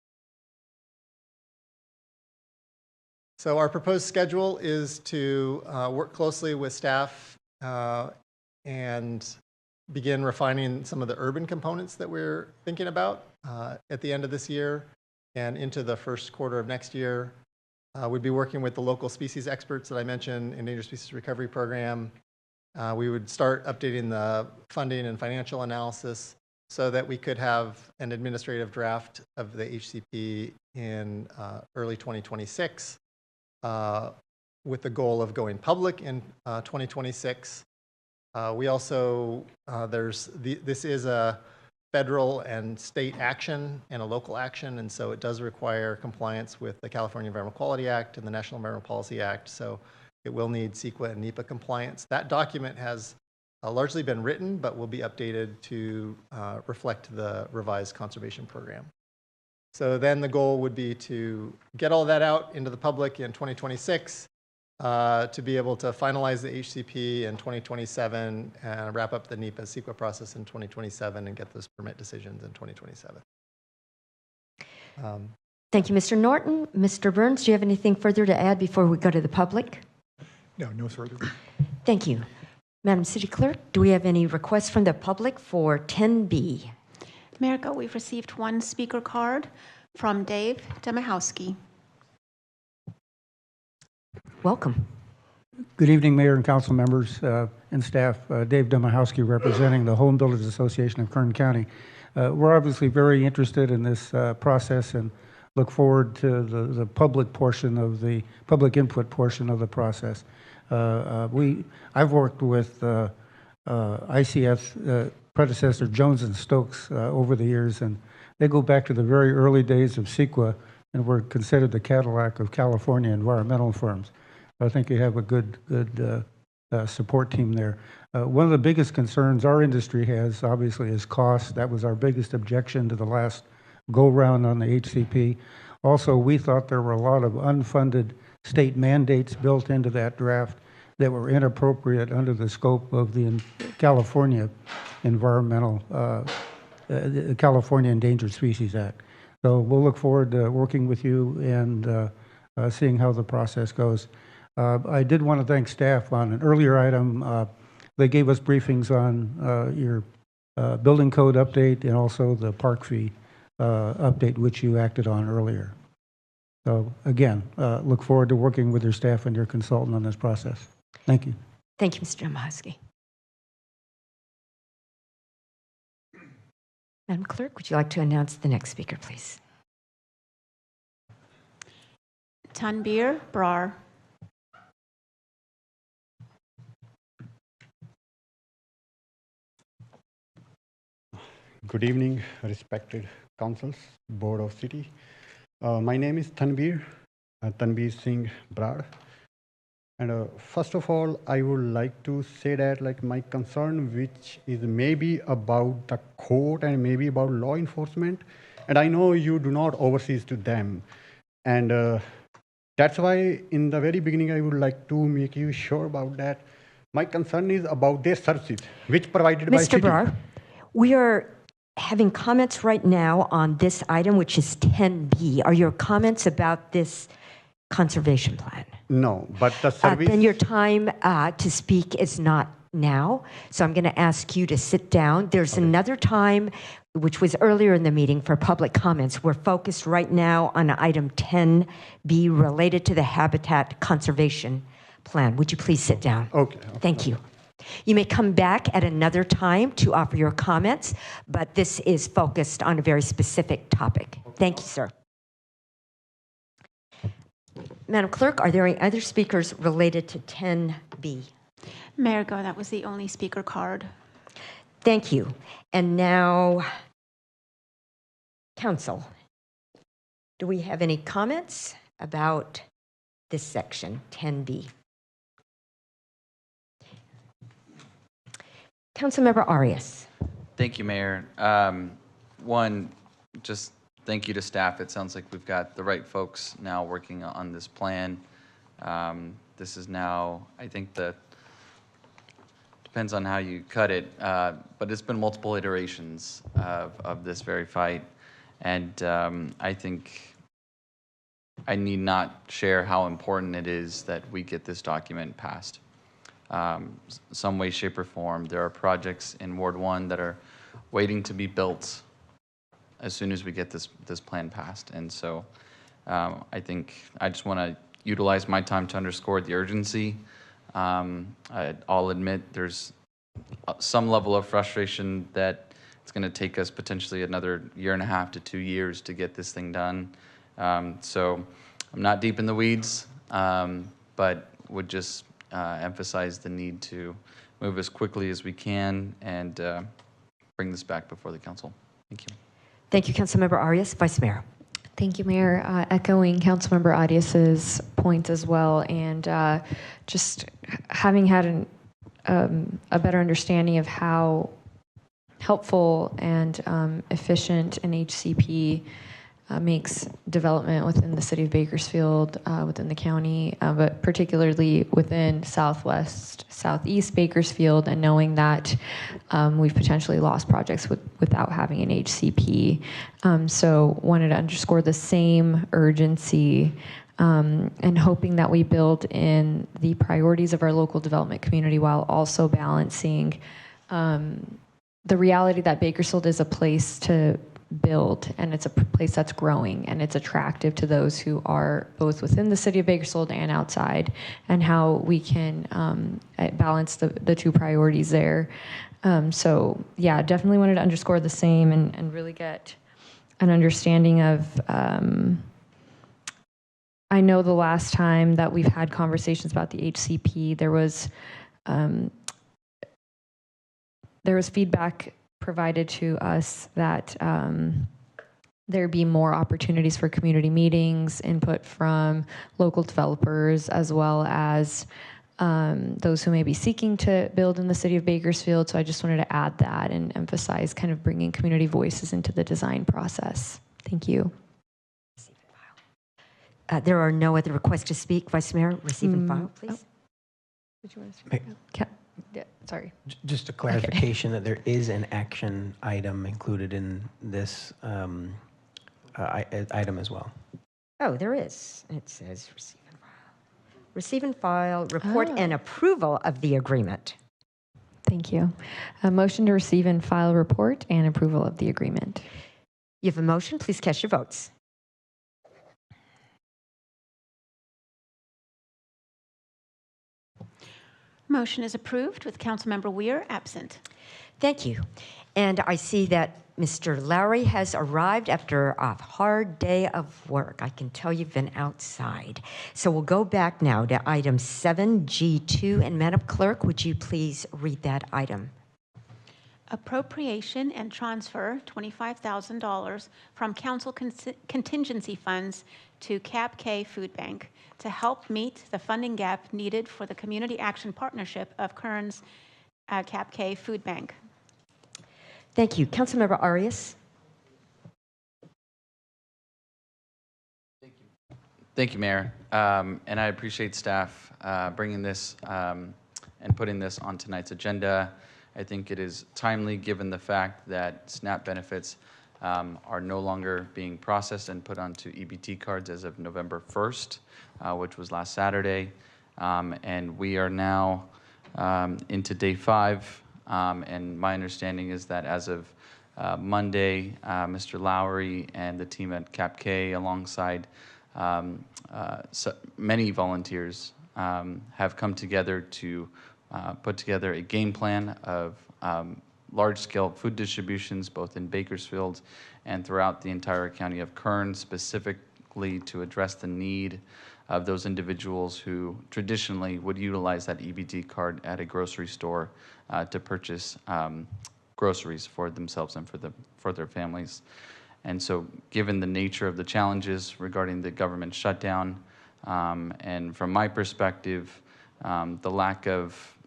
So our proposed schedule is to work closely with staff and begin refining some of the urban components that we're thinking about at the end of this year and into the first quarter of next year. We'd be working with the local species experts that I mentioned, Endangered Species Recovery Program. We would start updating the funding and financial analysis so that we could have an administrative draft of the HCP in early 2026 with the goal of going public in 2026. We also, this is a federal and state action and a local action, and so it does require compliance with the California Environmental Quality Act and the National Environmental Policy Act, so it will need CEQA and NEPA compliance. That document has largely been written, but will be updated to reflect the revised conservation program. So then the goal would be to get all that out into the public in 2026, to be able to finalize the HCP in 2027 and wrap up the NEPA CEQA process in 2027 and get those permit decisions in 2027. Thank you, Mr. Norton. Mr. Burns, do you have anything further to add before we go to the public? No further. Thank you. Madam City Clerk, do we have any requests from the public for 10B? America, we've received one speaker card from Dave Demahowski. Welcome. Good evening, Mayor and council members and staff. Dave Demahowski, representing the Home Builders Association of Kern County. We're obviously very interested in this process and look forward to the public portion of the public input portion of the process. I've worked with ICF predecessor Jones and Stokes over the years, and they go back to the very early days of CEQA and were considered the Cadillac of California environmental firms. I think you have a good support team there. One of the biggest concerns our industry has, obviously, is cost. That was our biggest objection to the last go-round on the HCP. Also, we thought there were a lot of unfunded state mandates built into that draft that were inappropriate under the scope of the California the California Endangered Species Act. So we'll look forward to working with you and seeing how the process goes. I did want to thank staff on an earlier item. They gave us briefings on your building code update and also the park fee update, which you acted on earlier. So again, look forward to working with your staff and your consultant on this process. Thank you. Thank you, Mr. Demahowski. Madam Clerk, would you like to announce the next speaker, please? Tanbir Brar. Good evening, respected councils, Board of City. My name is Tanbir Singh Brar. And first of all, I would like to say that my concern, which is maybe about the court and maybe about law enforcement, and I know you do not oversee to them. And that's why in the very beginning, I would like to make you sure about that. My concern is about their services, which provided by city. Mr. Brar, we are having comments right now on this item, which is 10B. Are your comments about this conservation plan? No, but the service... Then your time to speak is not now, so I'm going to ask you to sit down. There's another time, which was earlier in the meeting, for public comments. We're focused right now on item 10B related to the Habitat Conservation Plan. Would you please sit down? Okay. Thank you. You may come back at another time to offer your comments, but this is focused on a very specific topic. Thank you, sir. Madam Clerk, are there any other speakers related to 10B? Mayor Go, that was the only speaker card. Thank you. And now, Council, do we have any comments about this section, 10B? Councilmember Arias. Thank you, Mayor. One, just thank you to staff. It sounds like we've got the right folks now working on this plan. This is now, I think depends on how you cut it, but it's been multiple iterations of this very fight. And I think I need not share how important it is that we get this document passed. Some way, shape, or form. There are projects in Ward 1 that are waiting to be built as soon as we get this plan passed. And so I think I just want to utilize my time to underscore the urgency. I'll admit there's some level of frustration that it's going to take us potentially another 1.5 to 2 years to get this thing done. So I'm not deep in the weeds, but would just emphasize the need to move as quickly as we can and bring this back before the council. Thank you. Thank you, Councilmember Arias. Vice Mayor. Thank you, Mayor. Echoing Councilmember Arias's points as well, and just having had a better understanding of how helpful and efficient an HCP makes development within the city of Bakersfield, within the county, but particularly within southeast Bakersfield, and knowing that we've potentially lost projects without having an HCP. So wanted to underscore the same urgency and hoping that we build in the priorities of our local development community while also balancing the reality that Bakersfield is a place to build, and it's a place that's growing, and it's attractive to those who are both within the city of Bakersfield and outside, and how we can balance the two priorities there. So yeah, definitely wanted to underscore the same and really get an understanding of, I know the last time that we've had conversations about the HCP, there was feedback provided to us that there be more opportunities for community meetings, input from local developers, as well as those who may be seeking to build in the city of Bakersfield. So I just wanted to add that and emphasize kind of bringing community voices into the design process. Thank you. There are no other requests to speak. Vice Mayor, receive and file, please. Did you want to speak? Yeah, sorry. Just a clarification that there is an action item included in this item as well. Oh, there is. It says receive and file. Receive and file, report and approval of the agreement. Thank you. A motion to receive and file report and approval of the agreement. You have a motion. Please cast your votes. Motion is approved with Councilmember Weir absent. Thank you. And I see that Mr. Lowry has arrived after a hard day of work. I can tell you've been outside. So we'll go back now to item 7G2. And Madam Clerk, would you please read that item? Appropriation and transfer $25,000 from council contingency funds to Cap K Food Bank to help meet the funding gap needed for the Community Action Partnership of Kern's Cap K Food Bank. Thank you. Councilmember Arias. Thank you, Mayor. And I appreciate staff bringing this and putting this on tonight's agenda. I think it is timely given the fact that SNAP benefits are no longer being processed and put onto EBT cards as of November 1st, which was last Saturday. And we are now into day 5. And my understanding is that as of Monday, Mr. Lowry and the team at CAPK, alongside many volunteers, have come together to put together a game plan of large-scale food distributions, both in Bakersfield and throughout the entire county of Kern, specifically to address the need of those individuals who traditionally would utilize that EBT card at a grocery store to purchase groceries for themselves and for their families. And so given the nature of the challenges regarding the government shutdown, and from my perspective, the lack of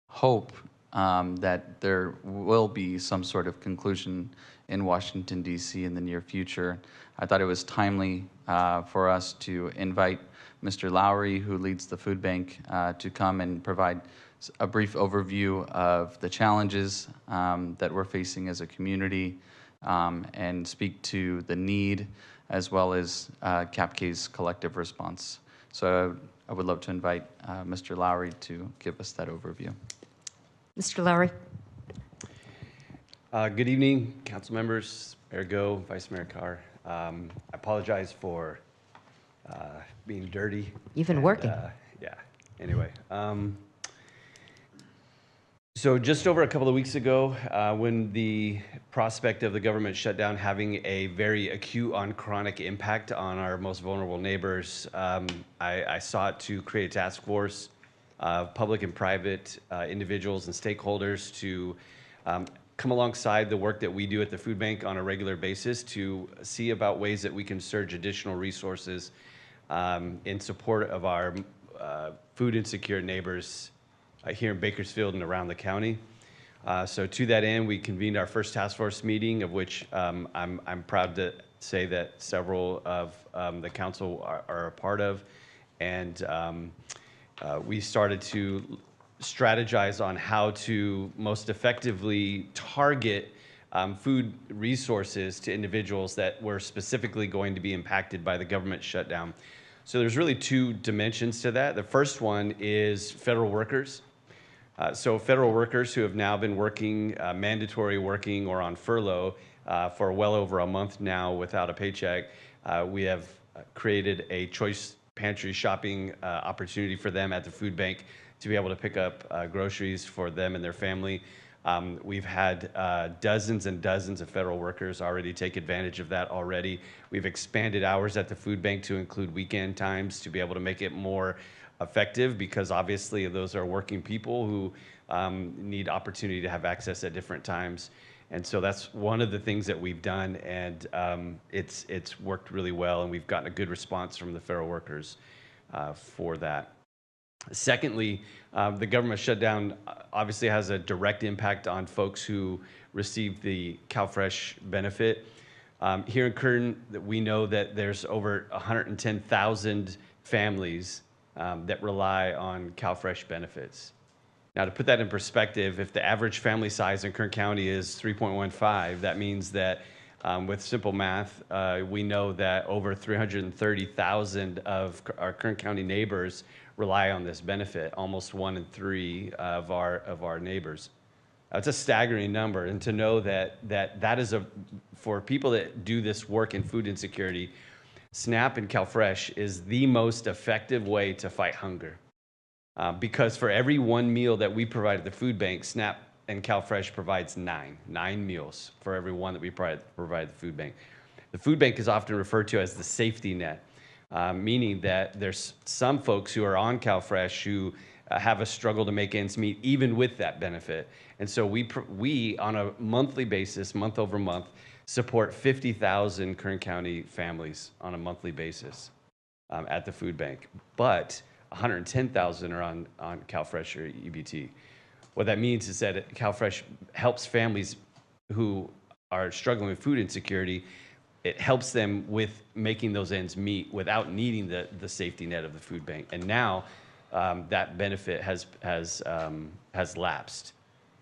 hope that there will be some sort of conclusion in Washington, D.C. in the near future, I thought it was timely for us to invite Mr. Lowry, who leads the food bank, to come and provide a brief overview of the challenges that we're facing as a community, and speak to the need as well as CAPK's collective response. So I would love to invite Mr. Lowry to give us that overview. Mr. Lowry. Good evening, council members, Mayor Go, Vice Mayor Carr. I apologize for being dirty. You've been working. Yeah, anyway. So just over a couple of weeks ago, when the prospect of the government shutdown having a very acute on chronic impact on our most vulnerable neighbors, I sought to create a task force of public and private individuals and stakeholders to come alongside the work that we do at the food bank on a regular basis to see about ways that we can surge additional resources in support of our food insecure neighbors here in Bakersfield and around the county. So to that end, we convened our first task force meeting, of which I'm proud to say that several of the council are a part of. And we started to strategize on how to most effectively target food resources to individuals that were specifically going to be impacted by the government shutdown. So there's really two dimensions to that. The first one is federal workers. So federal workers who have now been working, mandatory working or on furlough for well over a month now without a paycheck, we have created a choice pantry shopping opportunity for them at the food bank to be able to pick up groceries for them and their family. We've had dozens and dozens of federal workers already take advantage of that already. We've expanded hours at the food bank to include weekend times to be able to make it more effective, because obviously those are working people who need opportunity to have access at different times. And so that's one of the things that we've done, and it's worked really well, and we've gotten a good response from the federal workers for that. Secondly, the government shutdown obviously has a direct impact on folks who receive the CalFresh benefit. Here in Kern, we know that there's over 110,000 families that rely on CalFresh benefits. Now, to put that in perspective, if the average family size in Kern County is 3.15, that means that with simple math, we know that over 330,000 of our Kern County neighbors rely on this benefit, almost 1 in 3 of our neighbors. That's a staggering number, and to know that is for people that do this work in food insecurity, SNAP and CalFresh is the most effective way to fight hunger. Because for every one meal that we provide at the food bank, SNAP and CalFresh provides nine meals for every one that we provide at the food bank. The food bank is often referred to as the safety net, meaning that there's some folks who are on CalFresh who have a struggle to make ends meet even with that benefit. And so we on a monthly basis, month over month, support 50,000 Kern County families on a monthly basis at the food bank. But 110,000 are on CalFresh or EBT. What that means is that CalFresh helps families who are struggling with food insecurity. It helps them with making those ends meet without needing the safety net of the food bank. And now that benefit has lapsed.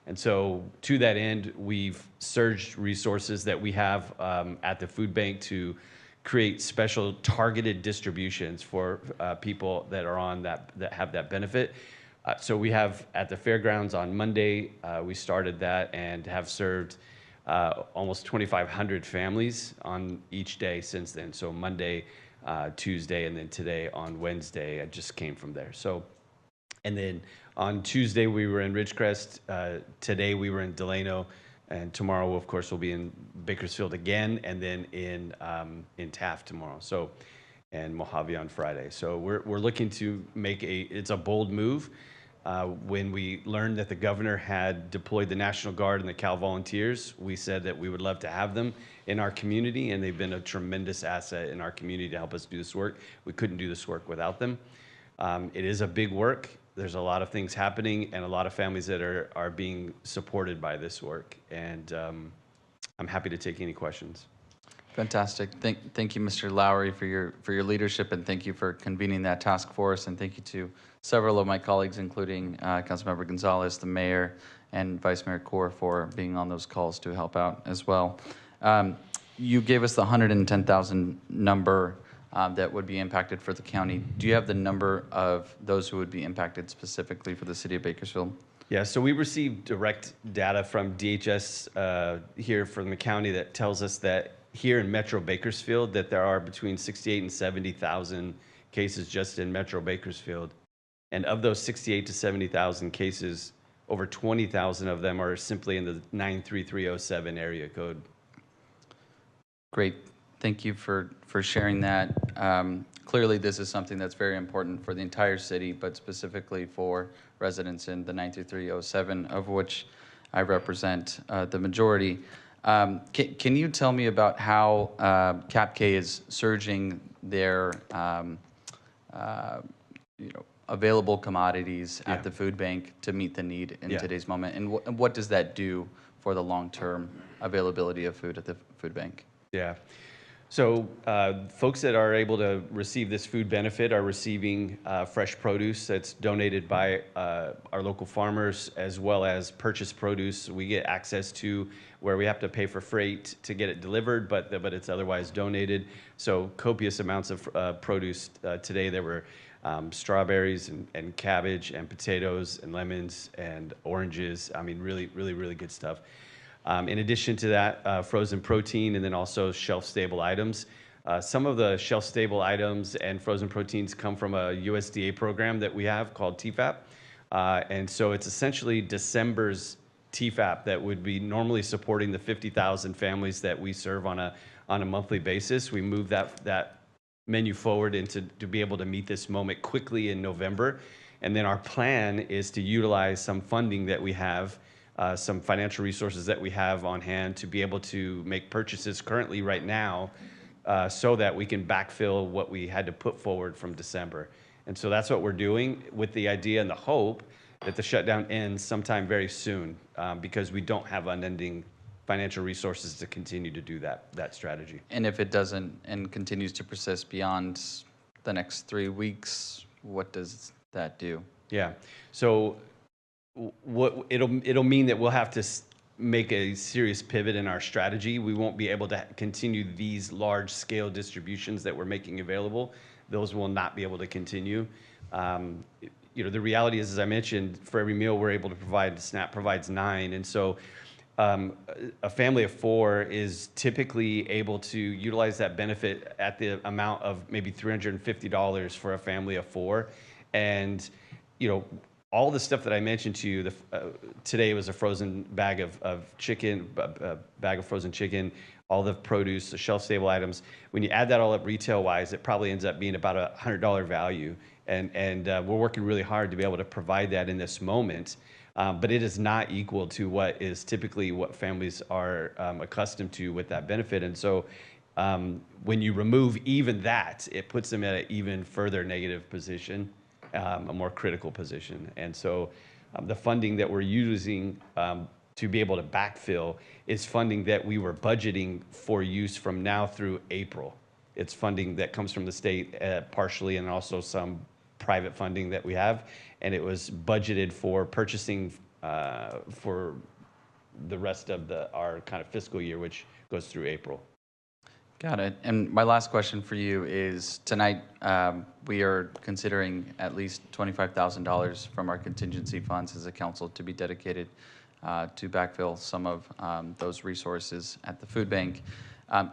And so to that end, we've surged resources that we have at the food bank to create special targeted distributions for people that are on that have that benefit. So we have at the fairgrounds on Monday, we started that and have served almost 2,500 families on each day since then. So Monday, Tuesday, and then today on Wednesday, I just came from there. So, and then on Tuesday, we were in Ridgecrest. Today, we were in Delano. And tomorrow, of course, we'll be in Bakersfield again, and then in Taft tomorrow. So, and Mojave on Friday. So we're looking to make it's a bold move. When we learned that the governor had deployed the National Guard and the Cal Volunteers, we said that we would love to have them in our community, and they've been a tremendous asset in our community to help us do this work. We couldn't do this work without them. It is a big work. There's a lot of things happening and a lot of families that are being supported by this work. And I'm happy to take any questions. Fantastic. Thank you, Mr. Lowry, for your leadership, and thank you for convening that task force. And thank you to several of my colleagues, including Councilmember Gonzalez, the mayor, and Vice Mayor Core for being on those calls to help out as well. You gave us the 110,000 number that would be impacted for the county. Do you have the number of those who would be impacted specifically for the city of Bakersfield? Yeah, so we received direct data from DHS here from the county that tells us that here in Metro Bakersfield that there are between 68 and 70,000 cases just in Metro Bakersfield. And of those 68 to 70,000 cases, over 20,000 of them are simply in the 93307 area code. Great. Thank you for sharing that. Clearly, this is something that's very important for the entire city, but specifically for residents in the 93307, of which I represent the majority. Can you tell me about how CAPK is surging their available commodities at the food bank to meet the need in today's moment? And what does that do for the long-term availability of food at the food bank? Yeah. So folks that are able to receive this food benefit are receiving fresh produce that's donated by our local farmers, as well as purchased produce we get access to, where we have to pay for freight to get it delivered, but it's otherwise donated. So copious amounts of produce. Today there were strawberries and cabbage and potatoes and lemons and oranges. I mean, really, really, really good stuff. In addition to that, frozen protein, and then also shelf-stable items. Some of the shelf-stable items and frozen proteins come from a USDA program that we have called TFAP. And so it's essentially December's TFAP that would be normally supporting the 50,000 families that we serve on a monthly basis. We move that menu forward to be able to meet this moment quickly in November. And then our plan is to utilize some funding that we have, some financial resources that we have on hand to be able to make purchases currently right now so that we can backfill what we had to put forward from December. And so that's what we're doing with the idea and the hope that the shutdown ends sometime very soon because we don't have unending financial resources to continue to do that strategy. And if it doesn't and continues to persist beyond the next 3 weeks, what does that do? Yeah. So what it'll mean that we'll have to make a serious pivot in our strategy. We won't be able to continue these large scale distributions that we're making available. Those will not be able to continue. The reality is, as I mentioned, for every meal we're able to provide, SNAP provides 9. And so a family of 4 is typically able to utilize that benefit at the amount of maybe $350 for a family of 4. And, all the stuff that I mentioned to you, today was a frozen bag of chicken, a bag of frozen chicken, all the produce, the shelf-stable items. When you add that all up retail-wise, it probably ends up being about a $100 value. And we're working really hard to be able to provide that in this moment. But it is not equal to what is typically what families are accustomed to with that benefit. And so when you remove even that, it puts them at an even further negative position. A more critical position. And so the funding that we're using to be able to backfill is funding that we were budgeting for use from now through April. It's funding that comes from the state partially, and also some private funding that we have. And it was budgeted for purchasing for the rest of our kind of fiscal year, which goes through April. Got it. And my last question for you is, tonight we are considering at least $25,000 from our contingency funds as a council to be dedicated to backfill some of those resources at the food bank.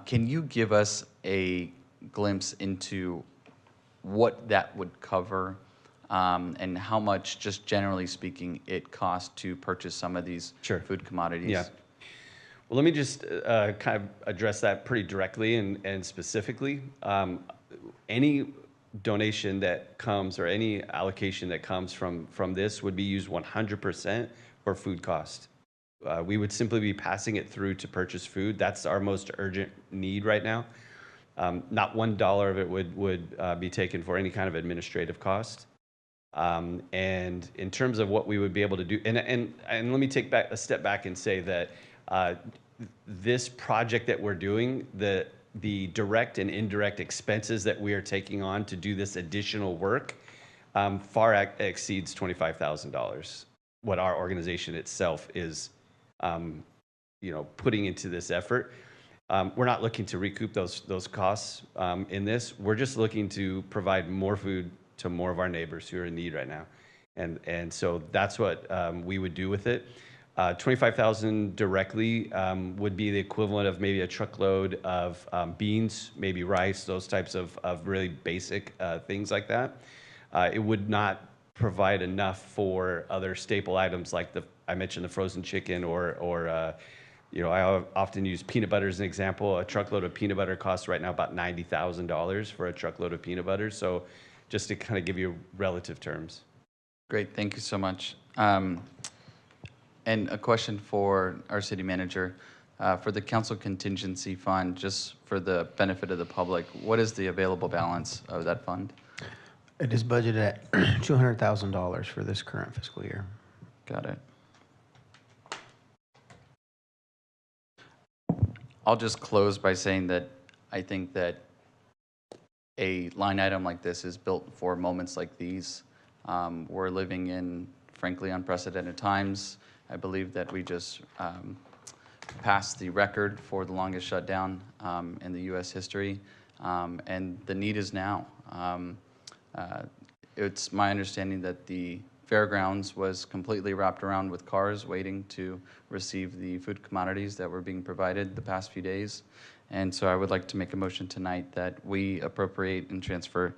Can you give us a glimpse into what that would cover and how much, just generally speaking, it costs to purchase some of these food commodities? Yeah. Well, let me just kind of address that pretty directly and specifically. Any donation that comes or any allocation that comes from this would be used 100% for food cost. We would simply be passing it through to purchase food. That's our most urgent need right now. Not $1 of it would be taken for any kind of administrative cost. And in terms of what we would be able to do, and let me take a step back and say that this project that we're doing, the direct and indirect expenses that we are taking on to do this additional work far exceeds $25,000. What our organization itself is, putting into this effort. We're not looking to recoup those costs in this. We're just looking to provide more food to more of our neighbors who are in need right now, and so that's what we would do with it. $25,000 directly would be the equivalent of maybe a truckload of beans, maybe rice, those types of really basic things like that. It would not provide enough for other staple items like I mentioned the frozen chicken or I often use peanut butter as an example. A truckload of peanut butter costs right now about $90,000 for a truckload of peanut butter. So just to kind of give you relative terms. Great, thank you so much. And a question for our city manager. For the council contingency fund, just for the benefit of the public, what is the available balance of that fund? It is budgeted at $200,000 for this current fiscal year. Got it. I'll just close by saying that I think that a line item like this is built for moments like these. We're living in, frankly, unprecedented times. I believe that we just passed the record for the longest shutdown in the U.S. history, and the need is now. It's my understanding that the fairgrounds was completely wrapped around with cars waiting to receive the food commodities that were being provided the past few days. And so I would like to make a motion tonight that we appropriate and transfer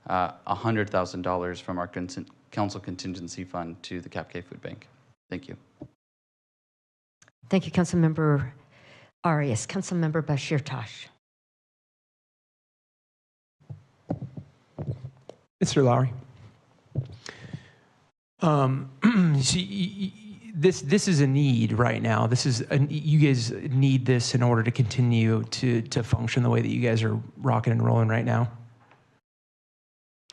$100,000 from our council contingency fund to the CAPK Food Bank. Thank you. Thank you, Councilmember Arias. Councilmember Bashir Tosh. Mr. Lowry. See, this is a need right now. You guys need this in order to continue to function the way that you guys are rocking and rolling right now.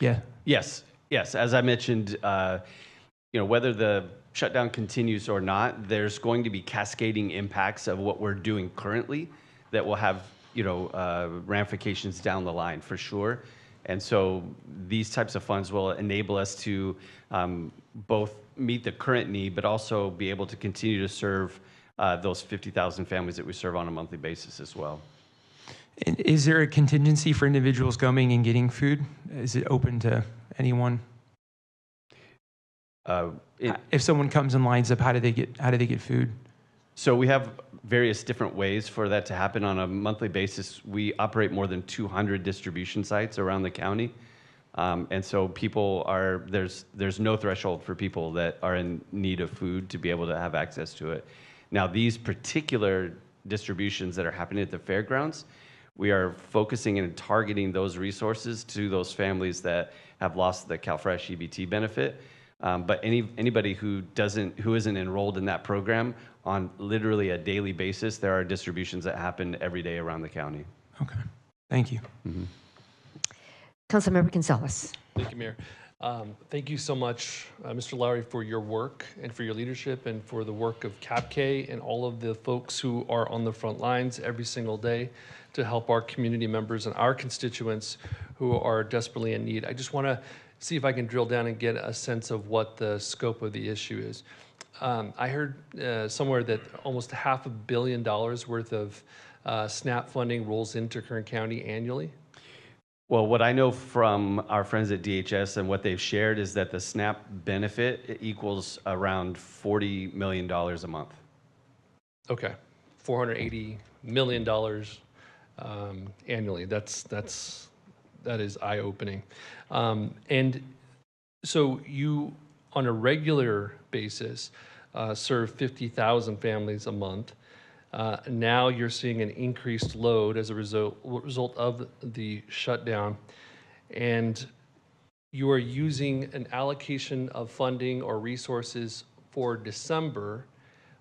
Yeah. Yes. As I mentioned, whether the shutdown continues or not, there's going to be cascading impacts of what we're doing currently that will have ramifications down the line for sure. And so these types of funds will enable us to both meet the current need, but also be able to continue to serve those 50,000 families that we serve on a monthly basis as well. And is there a contingency for individuals coming and getting food? Is it open to anyone? If someone comes and lines up, how do they get food? So we have various different ways for that to happen on a monthly basis. We operate more than 200 distribution sites around the county. And so there's no threshold for people that are in need of food to be able to have access to it. Now, these particular distributions that are happening at the fairgrounds, we are focusing and targeting those resources to those families that have lost the CalFresh EBT benefit. But anybody who isn't enrolled in that program, on literally a daily basis, there are distributions that happen every day around the county. Okay, thank you. Mm-hmm. Councilmember Gonzalez. Thank you, Mayor. Thank you so much, Mr. Lowry, for your work and for your leadership and for the work of CAPK and all of the folks who are on the front lines every single day to help our community members and our constituents who are desperately in need. I just want to see if I can drill down and get a sense of what the scope of the issue is. I heard somewhere that almost $500 million worth of SNAP funding rolls into Kern County annually? Well, what I know from our friends at DHS and what they've shared is that the SNAP benefit equals around $40 million a month. Okay, $480 million annually. That is eye-opening. And so you, on a regular basis, serve 50,000 families a month. Now you're seeing an increased load as a result of the shutdown, and you are using an allocation of funding or resources for December,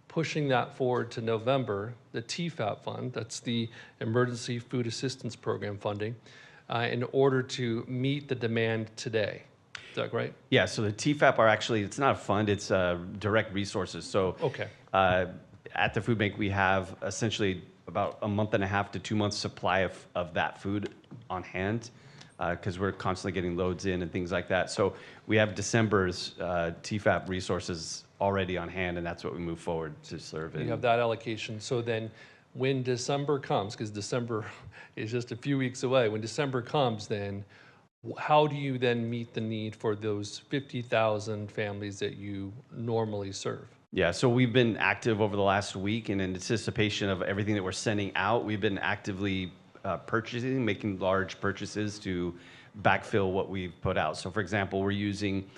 pushing that forward to November, the TFAP fund, that's the Emergency Food Assistance Program funding, in order to meet the demand today. Is that right? Yeah, so the TFAP are actually, it's not a fund, it's direct resources. So Okay. At the food bank, we have essentially about a month and a half to 2 months supply of that food on hand because we're constantly getting loads in and things like that. So we have December's TFAP resources already on hand, and that's what we move forward to serve. You have that allocation. So then when December comes, because December is just a few weeks away, when December comes, then how do you then meet the need for those 50,000 families that you normally serve? Yeah, so we've been active over the last week, and in anticipation of everything that we're sending out, we've been actively purchasing, making large purchases to backfill what we've put out. So for example, we're using,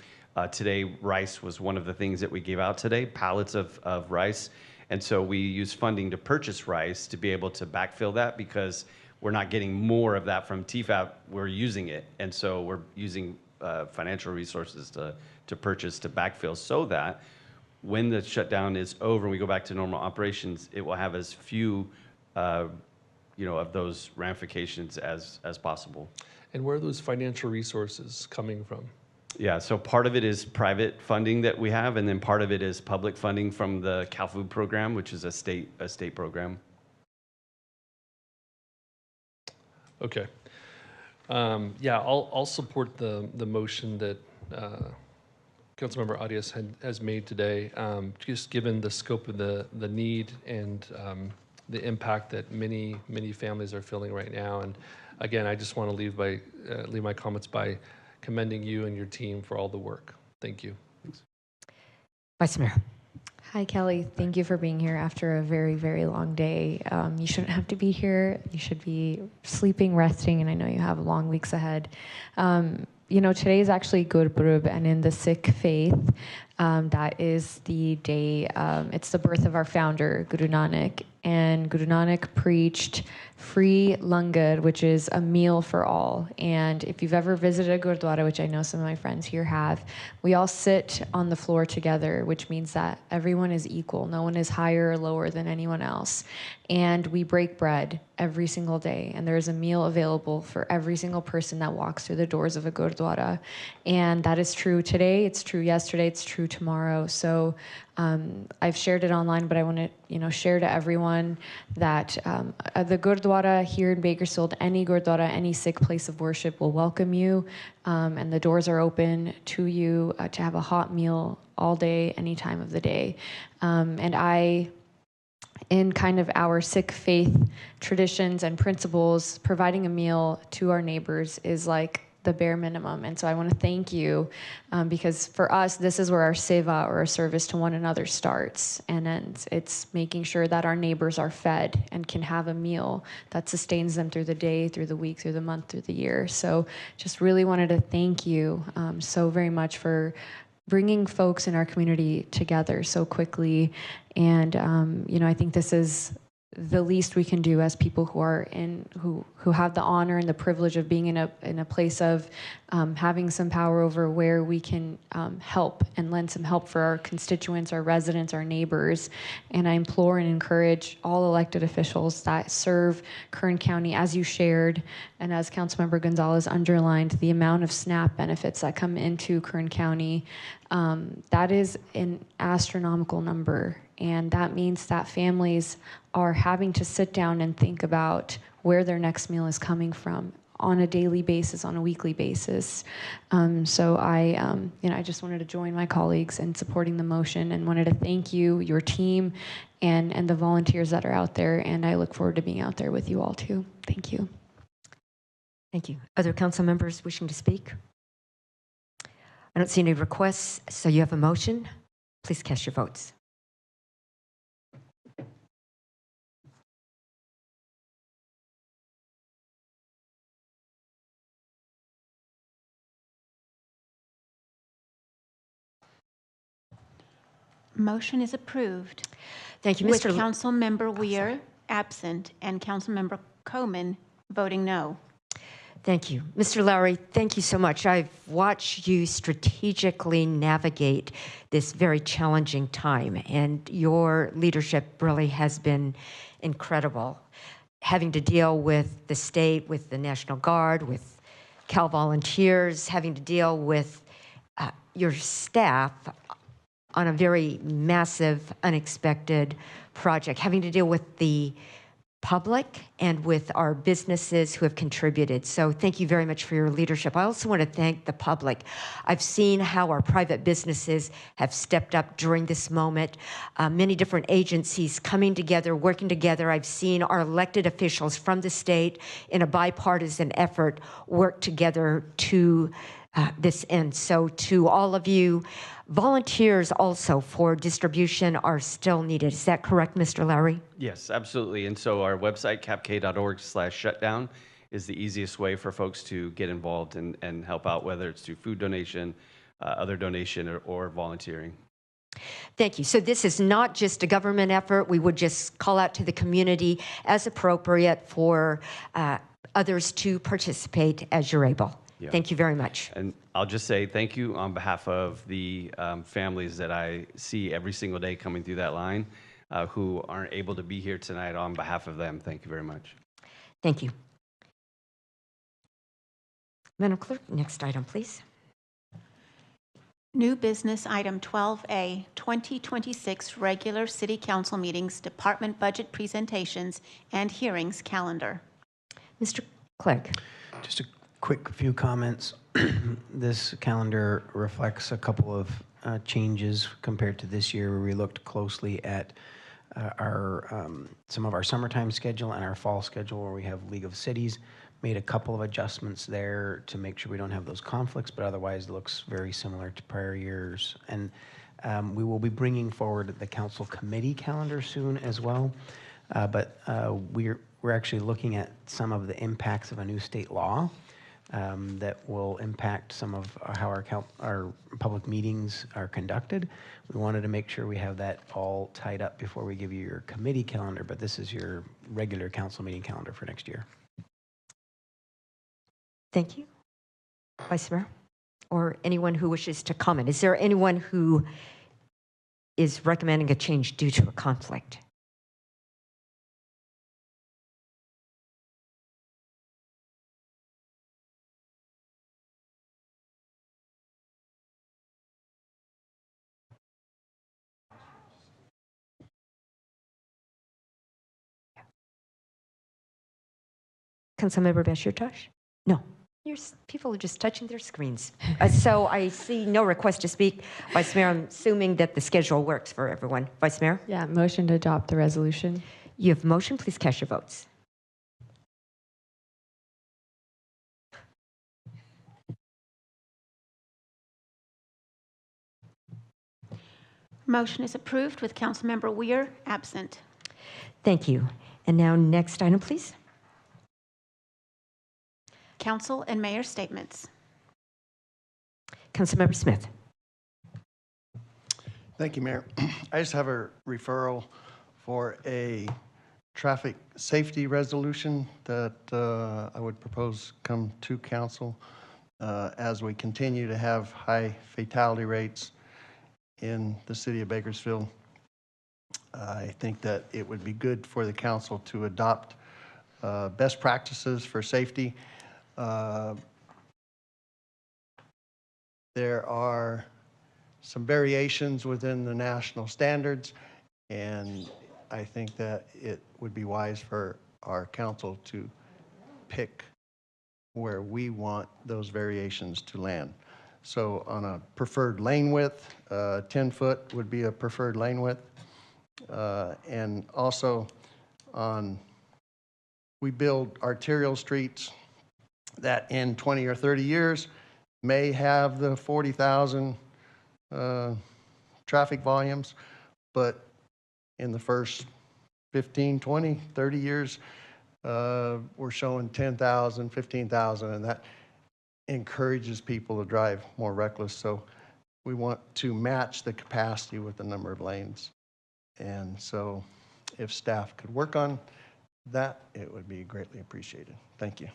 today, rice was one of the things that we gave out today, pallets of rice. And so we use funding to purchase rice to be able to backfill that because we're not getting more of that from TFAP, we're using it. And so we're using financial resources to purchase to backfill so that when the shutdown is over and we go back to normal operations, it will have as few, of those ramifications as possible. And where are those financial resources coming from? Yeah, so part of it is private funding that we have, and then part of it is public funding from the CalFood program, which is a state program. Okay. I'll support the motion that Councilmember Arias has made today, just given the scope of the need and the impact that many families are feeling right now. And again, I just want to leave my comments by commending you and your team for all the work. Thank you. Thanks. Vice Mayor. Hi, Kelly. Thank you for being here after a very, very long day. You shouldn't have to be here. You should be sleeping, resting, and I know you have long weeks ahead. Today is actually Gurpurab, and in the Sikh faith, that is the day, it's the birth of our founder, Guru Nanak. And Guru Nanak preached free langar, which is a meal for all. And if you've ever visited a Gurdwara, which I know some of my friends here have, we all sit on the floor together, which means that everyone is equal. No one is higher or lower than anyone else. And we break bread every single day. And there is a meal available for every single person that walks through the doors of a Gurdwara. And that is true today, it's true yesterday, it's true tomorrow. So I've shared it online, but I want to, share to everyone that the Gurdwara here in Bakersfield, any Gurdwara, any Sikh place of worship will welcome you, and the doors are open to you to have a hot meal all day, any time of the day. And in kind of our Sikh faith traditions and principles, providing a meal to our neighbors is like the bare minimum. And so I want to thank you because for us, this is where our seva or our service to one another starts and ends. It's making sure that our neighbors are fed and can have a meal that sustains them through the day, through the week, through the month, through the year. So just really wanted to thank you so very much for bringing folks in our community together so quickly. And, I think this is the least we can do as people who are who have the honor and the privilege of being in a place of having some power over where we can help and lend some help for our constituents, our residents, our neighbors. And I implore and encourage all elected officials that serve Kern County, as you shared, and as Councilmember Gonzalez underlined, the amount of SNAP benefits that come into Kern County, that is an astronomical number. And that means that families are having to sit down and think about where their next meal is coming from on a daily basis, on a weekly basis. So I just wanted to join my colleagues in supporting the motion and wanted to thank you, your team, and the volunteers that are out there. And I look forward to being out there with you all too. Thank you. Thank you. Other council members wishing to speak? I don't see any requests, so you have a motion. Please cast your votes. Motion is approved. Thank you, With Mr. Councilmember Weir absent and Councilmember Coman voting no. Thank you. Mr. Lowry, thank you so much. I've watched you strategically navigate this very challenging time, and your leadership really has been incredible. Having to deal with the state, with the National Guard, with Cal Volunteers, having to deal with your staff on a very massive, unexpected project, having to deal with the public and with our businesses who have contributed. So thank you very much for your leadership. I also want to thank the public. I've seen how our private businesses have stepped up during this moment. Many different agencies coming together, working together. I've seen our elected officials from the state in a bipartisan effort work together to this end. So to all of you, volunteers also for distribution are still needed. Is that correct, Mr. Lowry? Yes, absolutely. And so our website, capk.org/shutdown, is the easiest way for folks to get involved and help out, whether it's through food donation, other donation, or volunteering. Thank you. So this is not just a government effort. We would just call out to the community as appropriate for others to participate as you're able. Yeah. Thank you very much. And I'll just say thank you on behalf of the families that I see every single day coming through that line who aren't able to be here tonight. On behalf of them, thank you very much. Thank you. Madam Clerk, next item, please. New business item 12A, 2026 regular city council meetings, department budget presentations, and hearings calendar. Mr. Clegg. Just a quick few comments. This calendar reflects a couple of changes compared to this year, where we looked closely at some of our summertime schedule and our fall schedule, where we have League of Cities. Made a couple of adjustments there to make sure we don't have those conflicts, but otherwise it looks very similar to prior years. And we will be bringing forward the council committee calendar soon as well. But we're actually looking at some of the impacts of a new state law that will impact some of how our public meetings are conducted. We wanted to make sure we have that all tied up before we give you your committee calendar, but this is your regular council meeting calendar for next year. Thank you. Vice Mayor, or anyone who wishes to comment. Is there anyone who is recommending a change due to a conflict? Councilmember Bashir Tosh? No. People are just touching their screens. So I see no request to speak. Vice Mayor, I'm assuming that the schedule works for everyone. Vice Mayor? Yeah, motion to adopt the resolution. You have motion. Please cast your votes. Motion is approved with Councilmember Weir absent. Thank you. And now next item, please. Council and mayor statements. Councilmember Smith. Thank you, Mayor. I just have a referral for a traffic safety resolution that I would propose come to council as we continue to have high fatality rates in the city of Bakersfield. I think that it would be good for the council to adopt best practices for safety. There are some variations within the national standards, and I think that it would be wise for our council to pick where we want those variations to land. So on a preferred lane width, 10-foot would be a preferred lane width. And also we build arterial streets that in 20 or 30 years may have the 40,000 traffic volumes, but in the first 15, 20, 30 years, we're showing 10,000, 15,000, and that encourages people to drive more reckless. So we want to match the capacity with the number of lanes. And so if staff could work on that, it would be greatly appreciated. Thank you.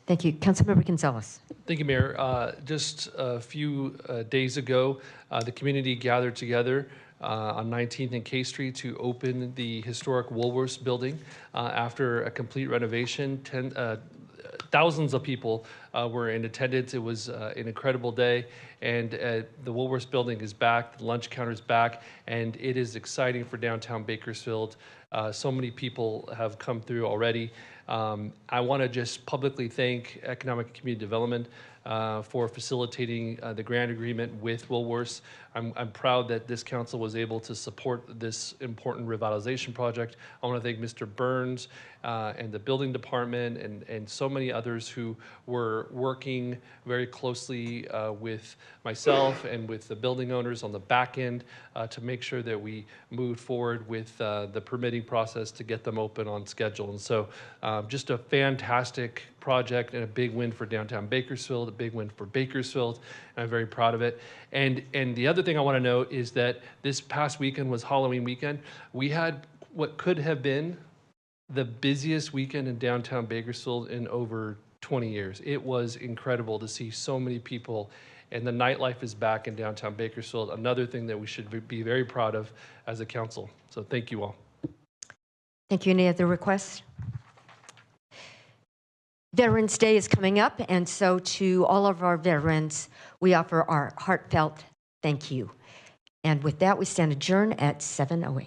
Thank you. Councilmember Gonzalez. Thank you, Mayor. Just a few days ago, the community gathered together on 19th and K Street to open the historic Woolworths building after a complete renovation. Thousands of people were in attendance. It was an incredible day, and the Woolworths building is back, the lunch counter is back, and it is exciting for downtown Bakersfield. So many people have come through already. I want to just publicly thank Economic and Community Development for facilitating the grant agreement with Woolworths. I'm proud that this council was able to support this important revitalization project. I want to thank Mr. Burns and the building department and so many others who were working very closely with myself and with the building owners on the back end to make sure that we moved forward with the permitting process to get them open on schedule. And so just a fantastic project and a big win for downtown Bakersfield, a big win for Bakersfield, and I'm very proud of it. And the other thing I want to note is that this past weekend was Halloween weekend. We had what could have been the busiest weekend in downtown Bakersfield in over 20 years. It was incredible to see so many people, and the nightlife is back in downtown Bakersfield, another thing that we should be very proud of as a council. So thank you all. Thank you. Any other requests? Veterans Day is coming up, and so to all of our veterans, we offer our heartfelt thank you. And with that, we stand adjourned at 7:08.